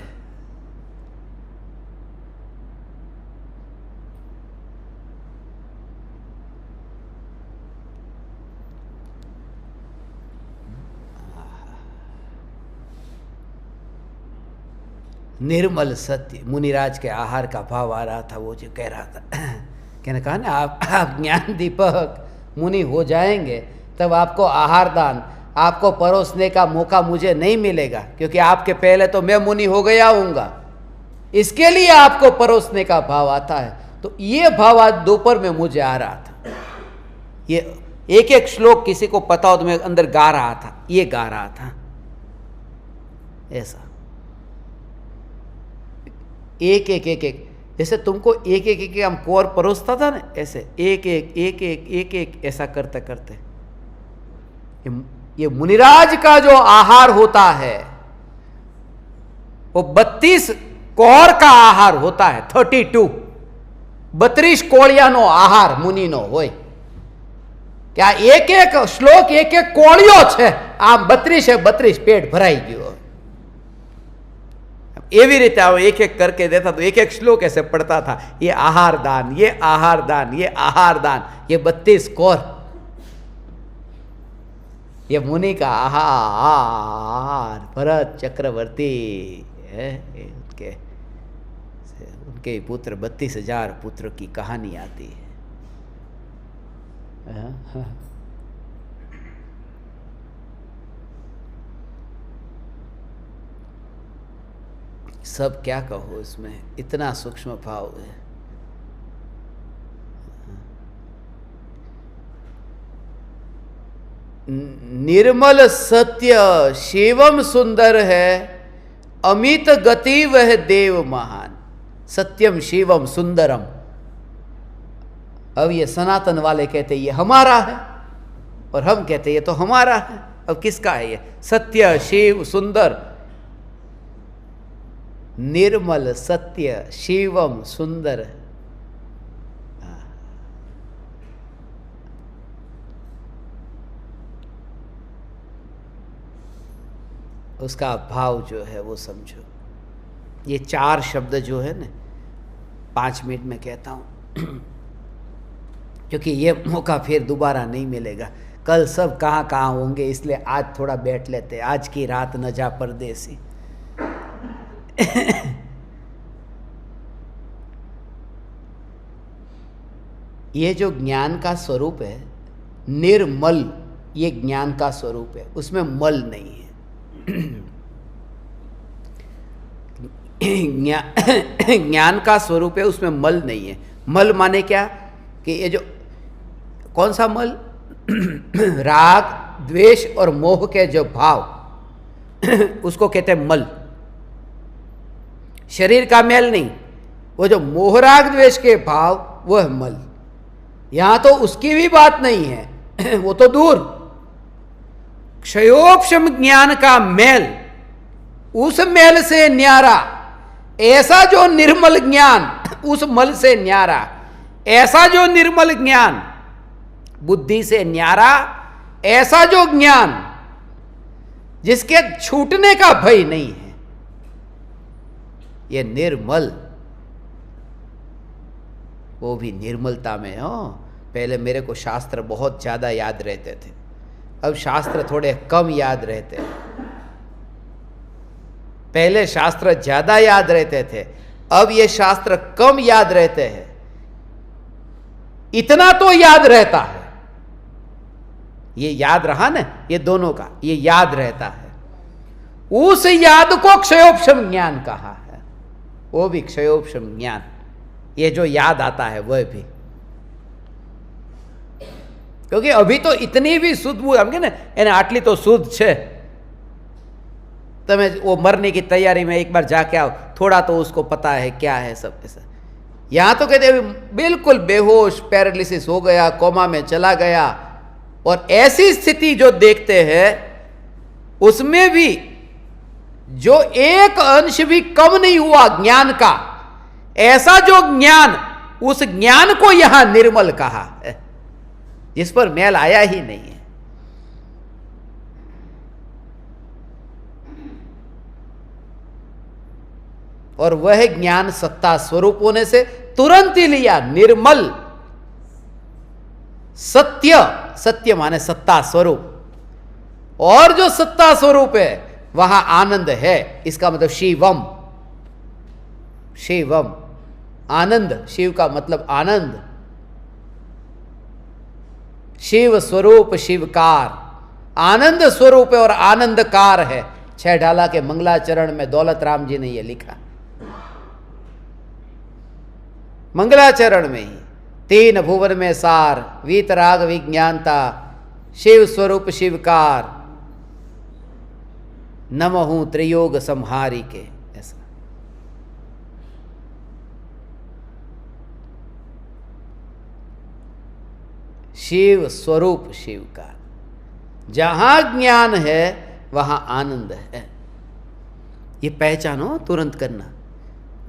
निर्मल सत्य, मुनिराज के आहार का भाव आ रहा था, वो जो कह रहा था, कहने कहा ना आप ज्ञान दीपक मुनि हो जाएंगे तब आपको आहार दान, आपको परोसने का मौका मुझे नहीं मिलेगा, क्योंकि आपके पहले तो मैं मुनि हो गया हूँगा, इसके लिए आपको परोसने का भाव आता है। तो ये भाव आज दोपहर में मुझे आ रहा था। ये एक एक श्लोक किसी को पता हो तो मैं अंदर गा रहा था, ये गा रहा था ऐसा, एक एक एक एक, जैसे तुमको एक एक एक हम कोर परोसता था ना, ऐसे एक एक एक एक एक एक ऐसा करते करते ये मुनिराज का जो आहार होता है वो 32 कोर का आहार होता है। 32 कोळियानो आहार मुनिनो होय। क्या एक एक श्लोक एक एक कोळियो छे, आम 32 है 32 पेट भराई गयो। एवी रीते एक एक करके देता तो एक एक श्लोक ऐसे पढ़ता था, ये आहार दान, ये आहार दान, ये आहार दान, ये 32 कोर, ये मुनि का आहार। भरत चक्रवर्ती है, उनके पुत्र 32,000 पुत्र की कहानी आती है। सब क्या कहो, इसमें इतना सूक्ष्म भाव है। निर्मल सत्य शिवम सुंदर है, अमित गति वह देव महान। सत्यम शिवम सुंदरम। अब ये सनातन वाले कहते ये हमारा है और हम कहते ये तो हमारा है। अब किसका है ये? सत्य शिव सुंदर, निर्मल सत्य शिवम सुंदर। उसका भाव जो है वो समझो। ये 4 शब्द जो है ना 5 मिनट में कहता हूँ, क्योंकि ये मौका फिर दोबारा नहीं मिलेगा। कल सब कहाँ कहाँ होंगे, इसलिए आज थोड़ा बैठ लेते। आज की रात न जा परदेसी। ये जो ज्ञान का स्वरूप है निर्मल, ये ज्ञान का स्वरूप है, उसमें मल नहीं है। ज्ञान का स्वरूप है, उसमें मल नहीं है। मल माने क्या कि ये जो कौन सा मल? राग द्वेष और मोह के जो भाव उसको कहते हैं मल। शरीर का मैल नहीं, वो जो मोह राग द्वेष के भाव वो है मल। यहां तो उसकी भी बात नहीं है, वो तो दूर। क्षयोपशम ज्ञान का मैल, उस मैल से न्यारा, ऐसा जो निर्मल ज्ञान उस मल से न्यारा, ऐसा जो निर्मल ज्ञान बुद्धि से न्यारा, ऐसा जो ज्ञान जिसके छूटने का भय नहीं है, ये निर्मल। वो भी निर्मलता में हो। पहले मेरे को शास्त्र बहुत ज्यादा याद रहते थे, अब शास्त्र थोड़े कम याद रहते हैं। पहले शास्त्र ज्यादा याद रहते थे, अब ये शास्त्र कम याद रहते हैं, इतना तो याद रहता है। ये याद रहा ना, ये दोनों का ये याद रहता है। उस याद को क्षयोपशम ज्ञान कहा है, वो भी क्षयोपशम ज्ञान, ये जो याद आता है वह भी। क्योंकि अभी तो इतनी भी शुद्ध हम ने એને આટલી તો શુદ્ધ છે, તમે वो मरने की तैयारी में एक बार जाके आओ, थोड़ा तो उसको पता है क्या है सब ऐसा। यहां तो कहते बिल्कुल बेहोश, पैरालिसिस हो गया, कोमा में चला गया, और ऐसी स्थिति जो देखते हैं उसमें भी जो एक अंश भी कम नहीं हुआ ज्ञान का, ऐसा जो ज्ञान, उस ज्ञान को यहां निर्मल कहा है, जिस पर मैल आया ही नहीं है। और वह ज्ञान सत्ता स्वरूप होने से तुरंत ही लिया, निर्मल सत्य, सत्य माने सत्ता स्वरूप, और जो सत्ता स्वरूप है वहां आनंद है। इसका मतलब शिवम, शिवम आनंद, शिव का मतलब आनंद, शिव स्वरूप शिवकार, आनंद स्वरूप है और आनंदकार है। 6 ढाला के मंगलाचरण में दौलत राम जी ने यह लिखा, मंगलाचरण में ही, 3 भुवन में सार, वीतराग विज्ञानता, शिव स्वरूप शिवकार, नमहु त्रियोग संहारी के, ऐसा। शिव स्वरूप शिवकार, जहां ज्ञान है वहां आनंद है। ये पहचानो, तुरंत करना,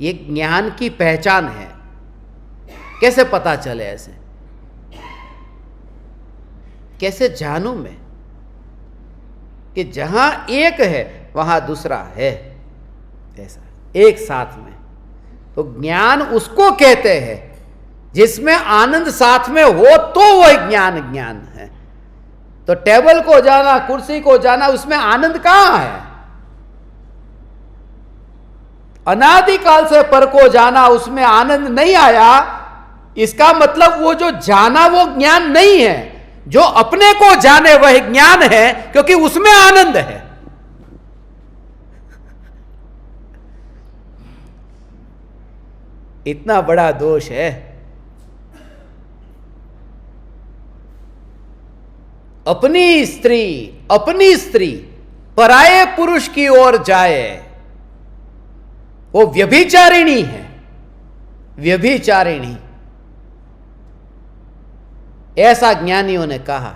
ये ज्ञान की पहचान है। कैसे पता चले? ऐसे कैसे जानूं मैं कि जहां एक है वहां दूसरा है, ऐसा एक साथ में। तो ज्ञान उसको कहते हैं जिसमें आनंद साथ में हो तो वह ज्ञान ज्ञान है। तो टेबल को जाना, कुर्सी को जाना, उसमें आनंद कहां है? अनादिकाल से पर को जाना, उसमें आनंद नहीं आया, इसका मतलब वो जो जाना वो ज्ञान नहीं है। जो अपने को जाने वह ज्ञान है, क्योंकि उसमें आनंद है। इतना बड़ा दोष है। अपनी स्त्री पराये पुरुष की ओर जाए, वो व्यभिचारिणी है, व्यभिचारिणी। ऐसा ज्ञानियों ने कहा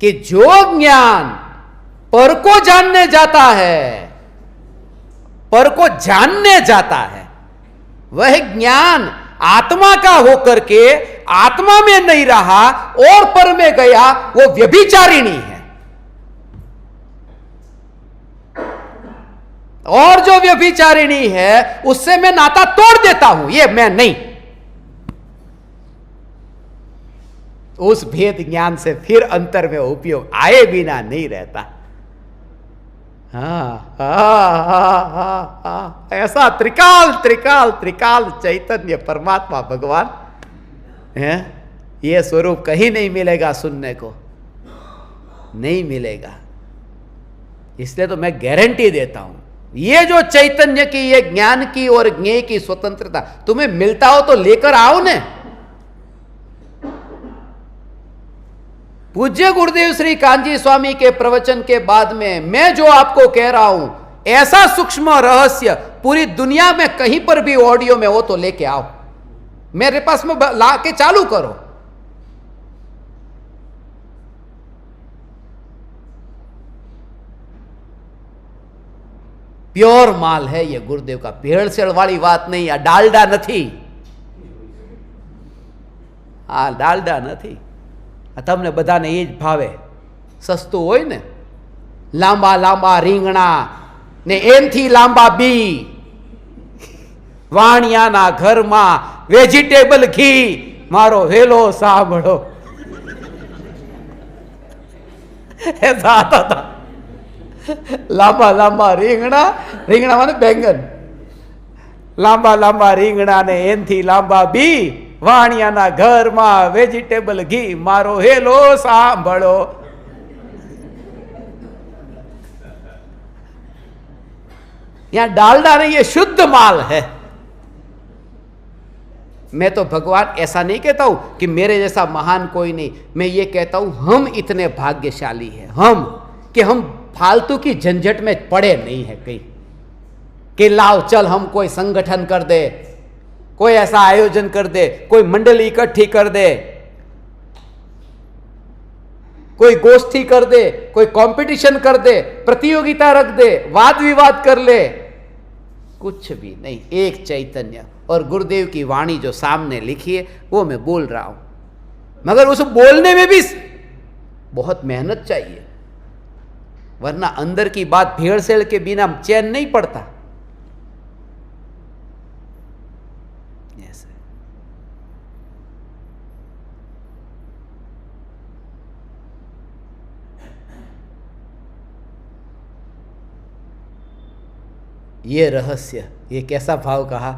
कि जो ज्ञान पर को जानने जाता है, पर को जानने जाता है, वह ज्ञान आत्मा का होकर के आत्मा में नहीं रहा और पर में गया, वो व्यभिचारिणी है। और जो व्यभिचारिणी है उससे मैं नाता तोड़ देता हूं, ये मैं नहीं। उस भेद ज्ञान से फिर अंतर में उपयोग आए बिना नहीं रहता। ऐसा त्रिकाल त्रिकाल त्रिकाल चैतन्य परमात्मा भगवान है, ये स्वरूप कहीं नहीं मिलेगा, सुनने को नहीं मिलेगा। इसलिए तो मैं गारंटी देता हूं, ये जो चैतन्य की, ये ज्ञान की और ज्ञेय की स्वतंत्रता तुम्हें मिलता हो तो लेकर आओ ने। पूज्य गुरुदेव श्री कांजी स्वामी के प्रवचन के बाद में मैं जो आपको कह रहा हूं, ऐसा सूक्ष्म रहस्य पूरी दुनिया में कहीं पर भी ऑडियो में हो तो लेके आओ, मेरे पास में ला के चालू करो। प्योर माल है ये गुरुदेव का, भेड़सेड़ वाली बात नहीं, आ डालडा नहीं, आ डालडा नहीं। તમને બધાને એ જ ભાવે, સસ્તું હોય ને, લાંબા લાંબા રીંગણા ને એનથી લાંબા બી, વાણિયાના ઘરમાં વેજીટેબલ ઘી, મારો વેલો સાંભળો, ऐसा आता था। लांबा लांबा રીંગણા, રીંગણા माने बैंगन, લાંબા લાંબા રીંગણા ને એનથી લાંબા બી, વાણિયાના ઘરમાં વેજીટેબલ ઘી, મારો હેલો સાંભળો. यहाँ डालडा नहीं, ये शुद्ध माल है. मैं तो भगवान ऐसा नहीं कहता हूं कि मेरे जैसा महान कोई नहीं, मैं ये कहता हूं हम इतने भाग्यशाली हैं हम, कि हम फालतू की झंझट में पड़े नहीं है कहीं कि लाओ चल हम कोई संगठन कर दे, कोई ऐसा आयोजन कर दे, कोई मंडली इकट्ठी कर दे, कोई गोष्ठी कर दे, कोई कंपटीशन कर दे, प्रतियोगिता रख दे, वाद विवाद कर ले. कुछ भी नहीं, एक चैतन्य. और गुरुदेव की वाणी जो सामने लिखी है वो मैं बोल रहा हूं, मगर उस बोलने में भी बहुत मेहनत चाहिए, वरना अंदर की बात भेड़सेड़ के बिना चैन नहीं पड़ता. ये रहस्य, ये कैसा भाव कहा,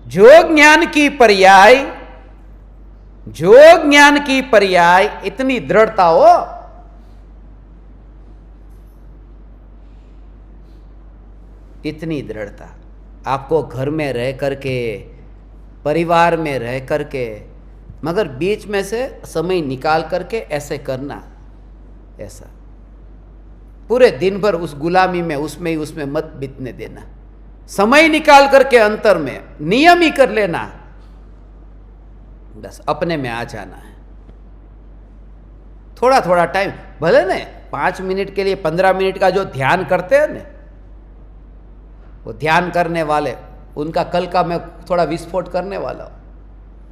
जो ज्ञान की पर्याय, जो ज्ञान की पर्याय इतनी दृढ़ता हो, इतनी दृढ़ता आपको घर में रह करके, परिवार में रह करके, मगर बीच में से समय निकाल करके ऐसे करना, ऐसा पूरे दिन भर उस गुलामी में उसमें मत बीतने देना. समय निकाल करके अंतर में नियम ही कर लेना, बस अपने में आ जाना है. थोड़ा थोड़ा टाइम, भले न 5 मिनट के लिए 15 मिनट का जो ध्यान करते हैं ना, वो ध्यान करने वाले, उनका कल का मैं थोड़ा विस्फोट करने वाला हूँ.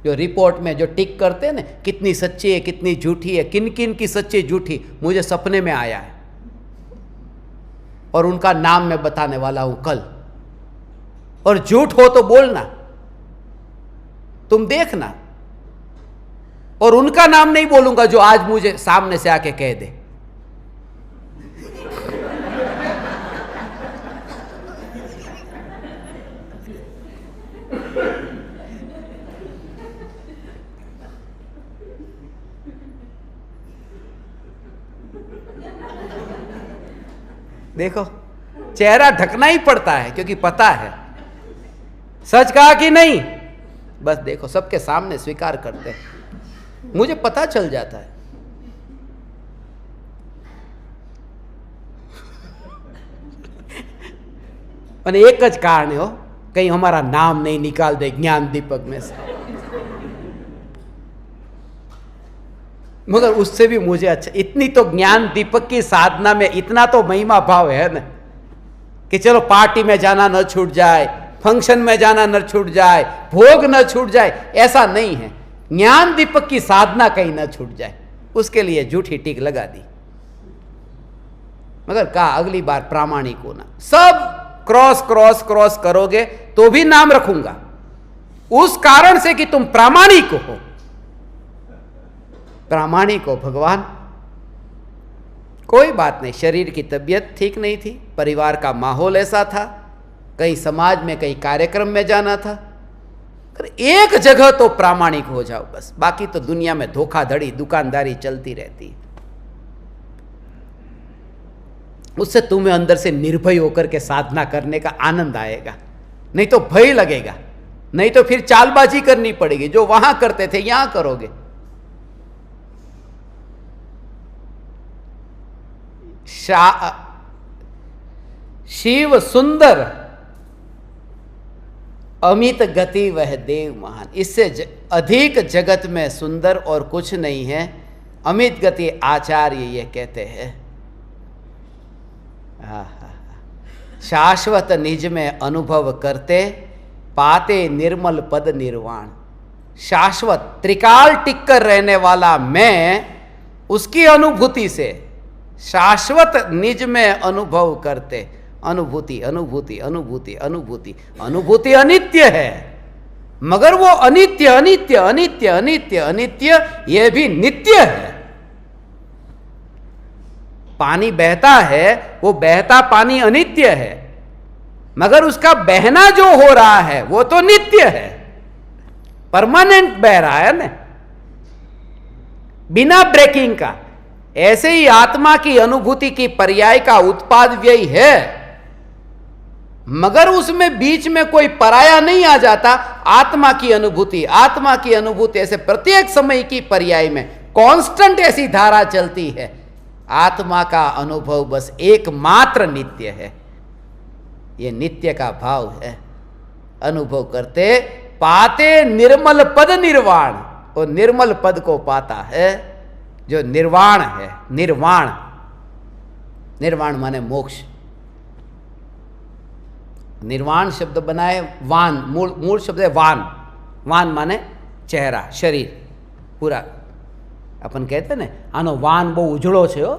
जो रिपोर्ट में जो टिक करते हैं ना, कितनी सच्ची है कितनी झूठी है, किन किन की सच्ची झूठी, मुझे सपने में आया है और उनका नाम मैं बताने वाला हूं कल. और झूठ हो तो बोलना, तुम देखना. और उनका नाम नहीं बोलूंगा जो आज मुझे सामने से आके कह दे. देखो, चेहरा ढकना ही पड़ता है क्योंकि पता है सच कहा कि नहीं. बस देखो, सबके सामने स्वीकार करते हैं, मुझे पता चल जाता है. અને એક જ કારણ हो, कहीं हमारा नाम नहीं निकाल दे ज्ञान दीपक में से. मगर उससे भी मुझे अच्छा, इतनी तो ज्ञान दीपक की साधना में इतना तो महिमा भाव है ना कि चलो पार्टी में जाना न छूट जाए, फंक्शन में जाना न छूट जाए, भोग न छूट जाए, ऐसा नहीं है. ज्ञान दीपक की साधना कहीं न छूट जाए, उसके लिए झूठी टिक लगा दी. मगर कहा अगली बार प्रामाणिक होना. सब क्रॉस क्रॉस क्रॉस करोगे तो भी नाम रखूंगा, उस कारण से कि तुम प्रामाणिक हो. प्रामाणिक हो भगवान. कोई बात नहीं, शरीर की तबीयत ठीक नहीं थी, परिवार का माहौल ऐसा था, कहीं समाज में कहीं कार्यक्रम में जाना था. एक जगह तो प्रामाणिक हो जाओ बस, बाकी तो दुनिया में धोखाधड़ी दुकानदारी चलती रहती है. उससे तुम्हें अंदर से निर्भय होकर के साधना करने का आनंद आएगा, नहीं तो भय लगेगा, नहीं तो फिर चालबाजी करनी पड़ेगी. जो वहां करते थे यहां करोगे. शिव सुंदर अमित गति वह देव महान. इससे अधिक जगत में सुंदर और कुछ नहीं है. अमित गति आचार्य ये कहते हैं. शाश्वत निज में अनुभव करते, पाते निर्मल पद निर्वाण. शाश्वत त्रिकाल टिक कर रहने वाला मैं, उसकी अनुभूति से शाश्वत निज में अनुभव करते. अनुभूति अनुभूति अनुभूति अनुभूति. अनुभूति अनित्य है, मगर वो अनित्य अनित्य अनित्य अनित्य अनित्य ये भी नित्य है. पानी बहता है, वो बहता पानी अनित्य है, मगर उसका बहना जो हो रहा है वो तो नित्य है, परमानेंट बह रहा है ना, बिना ब्रेकिंग का। ऐसे ही आत्मा की अनुभूति की पर्याय का उत्पाद व्यय है, मगर उसमें बीच में कोई पराया नहीं आ जाता। आत्मा की अनुभूति ऐसे प्रत्येक समय की पर्याय में कांस्टेंट ऐसी धारा चलती है। आत्मा का अनुभव बस एकमात्र नित्य है, ये नित्य का भाव है। अनुभव करते पाते निर्मल पद निर्वाण, वो निर्मल पद को पाता है जो निर्वाण है। निर्वाण, निर्वाण माने मोक्ष। निर्वाण शब्द बनाए वान, मूल शब्द है वान। वान माने चेहरा, शरीर पूरा। अपन कहते ने आनो वान बहु उजड़ो छे हो।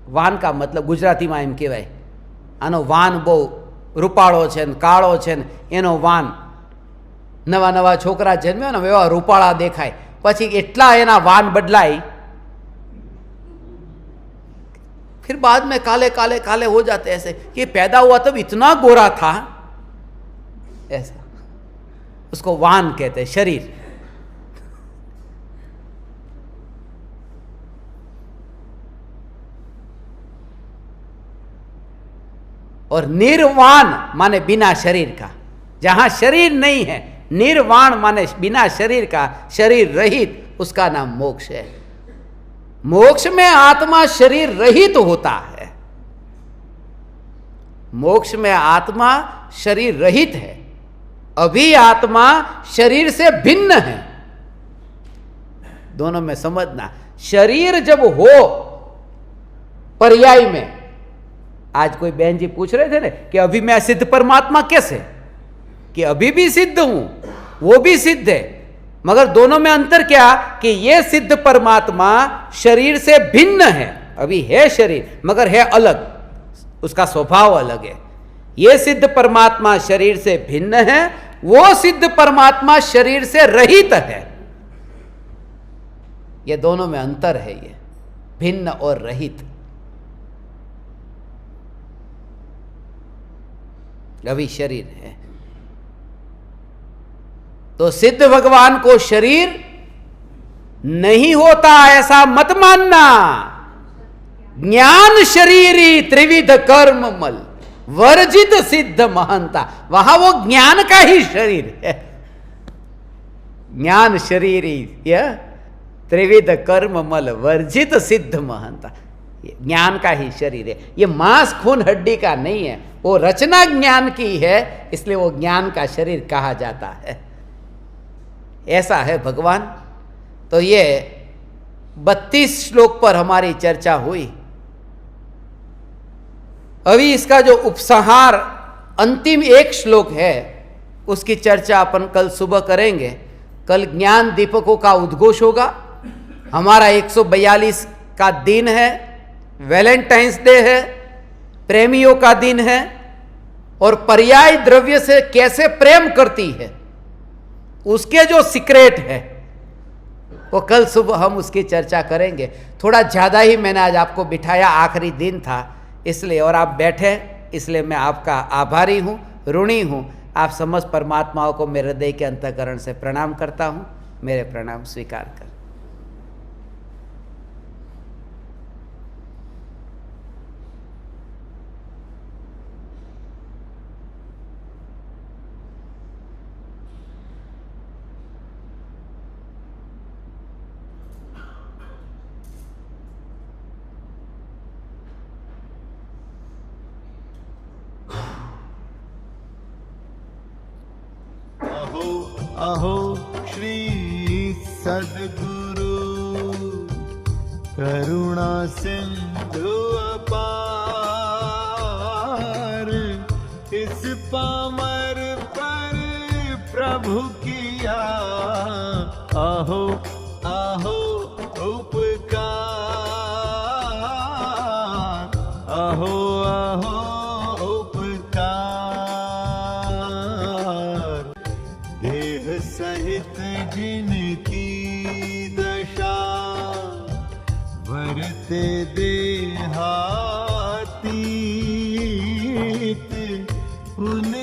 वान का मतलब गुजराती में एम कहेवाय आनो वान बहु रूपाळो छे ने काळो छे ने एनो वान। नवा नवा छोकरा जन्म्या ने एवा रूपाळा देखाय, पछी एटला एना वान बदलाय, फिर बाद में काले काले काले हो जाते। ऐसे कि पैदा हुआ तब इतना गोरा था, ऐसा उसको वान कहते हैं, शरीर। और निर्वाण माने बिना शरीर का, जहां शरीर नहीं है। निर्वाण माने बिना शरीर का, शरीर रहित, उसका नाम मोक्ष है। मोक्ष में आत्मा शरीर रहित होता है। मोक्ष में आत्मा शरीर रहित है। अभी आत्मा शरीर से भिन्न है। दोनों में समझना, शरीर जब हो पर्याय में, आज कोई बहन जी पूछ रहे थे ना कि अभी मैं सिद्ध परमात्मा कैसे, कि अभी भी सिद्ध हूं, वो भी सिद्ध है, मगर दोनों में अंतर क्या कि ये सिद्ध परमात्मा शरीर से भिन्न है। अभी है शरीर मगर है अलग, उसका स्वभाव अलग है। ये सिद्ध परमात्मा शरीर से भिन्न है, वो सिद्ध परमात्मा शरीर से रहित है। ये दोनों में अंतर है, ये भिन्न और रहित। अभी शरीर है तो सिद्ध भगवान को शरीर नहीं होता ऐसा मत मानना। ज्ञान शरीरी त्रिविध कर्म मल वर्जित सिद्ध महंता, वहां वो ज्ञान का ही शरीर है। ज्ञान शरीरी यह त्रिविध कर्म मल वर्जित सिद्ध महंता, ज्ञान का ही शरीर है। ये मांस खून हड्डी का नहीं है, वो रचना ज्ञान की है, इसलिए वो ज्ञान का शरीर कहा जाता है। ऐसा है भगवान। तो ये 32 श्लोक पर हमारी चर्चा हुई। अभी इसका जो उपसंहार अंतिम एक श्लोक है उसकी चर्चा अपन कल सुबह करेंगे। कल ज्ञान दीपकों का उद्घोष होगा। हमारा 142 का दिन है, वैलेंटाइंस डे है, प्रेमियों का दिन है, और पर्याय द्रव्य से कैसे प्रेम करती है उसके जो सीक्रेट है वो कल सुबह हम उसकी चर्चा करेंगे। थोड़ा ज़्यादा ही मैंने आज आपको बिठाया, आखिरी दिन था इसलिए, और आप बैठे इसलिए मैं आपका आभारी हूँ, ऋणी हूँ। आप समस्त परमात्माओं को मेरे हृदय के अंतःकरण से प्रणाम करता हूँ। मेरे प्रणाम स्वीकार कर। अहो श्री सद्गुरु करुणा सिंधु अपार, इस पामर पर प्रभु किया अहो अहो उपकार, अहो अहो सहित जिनकी दशा वरते देहातीत, उन्हें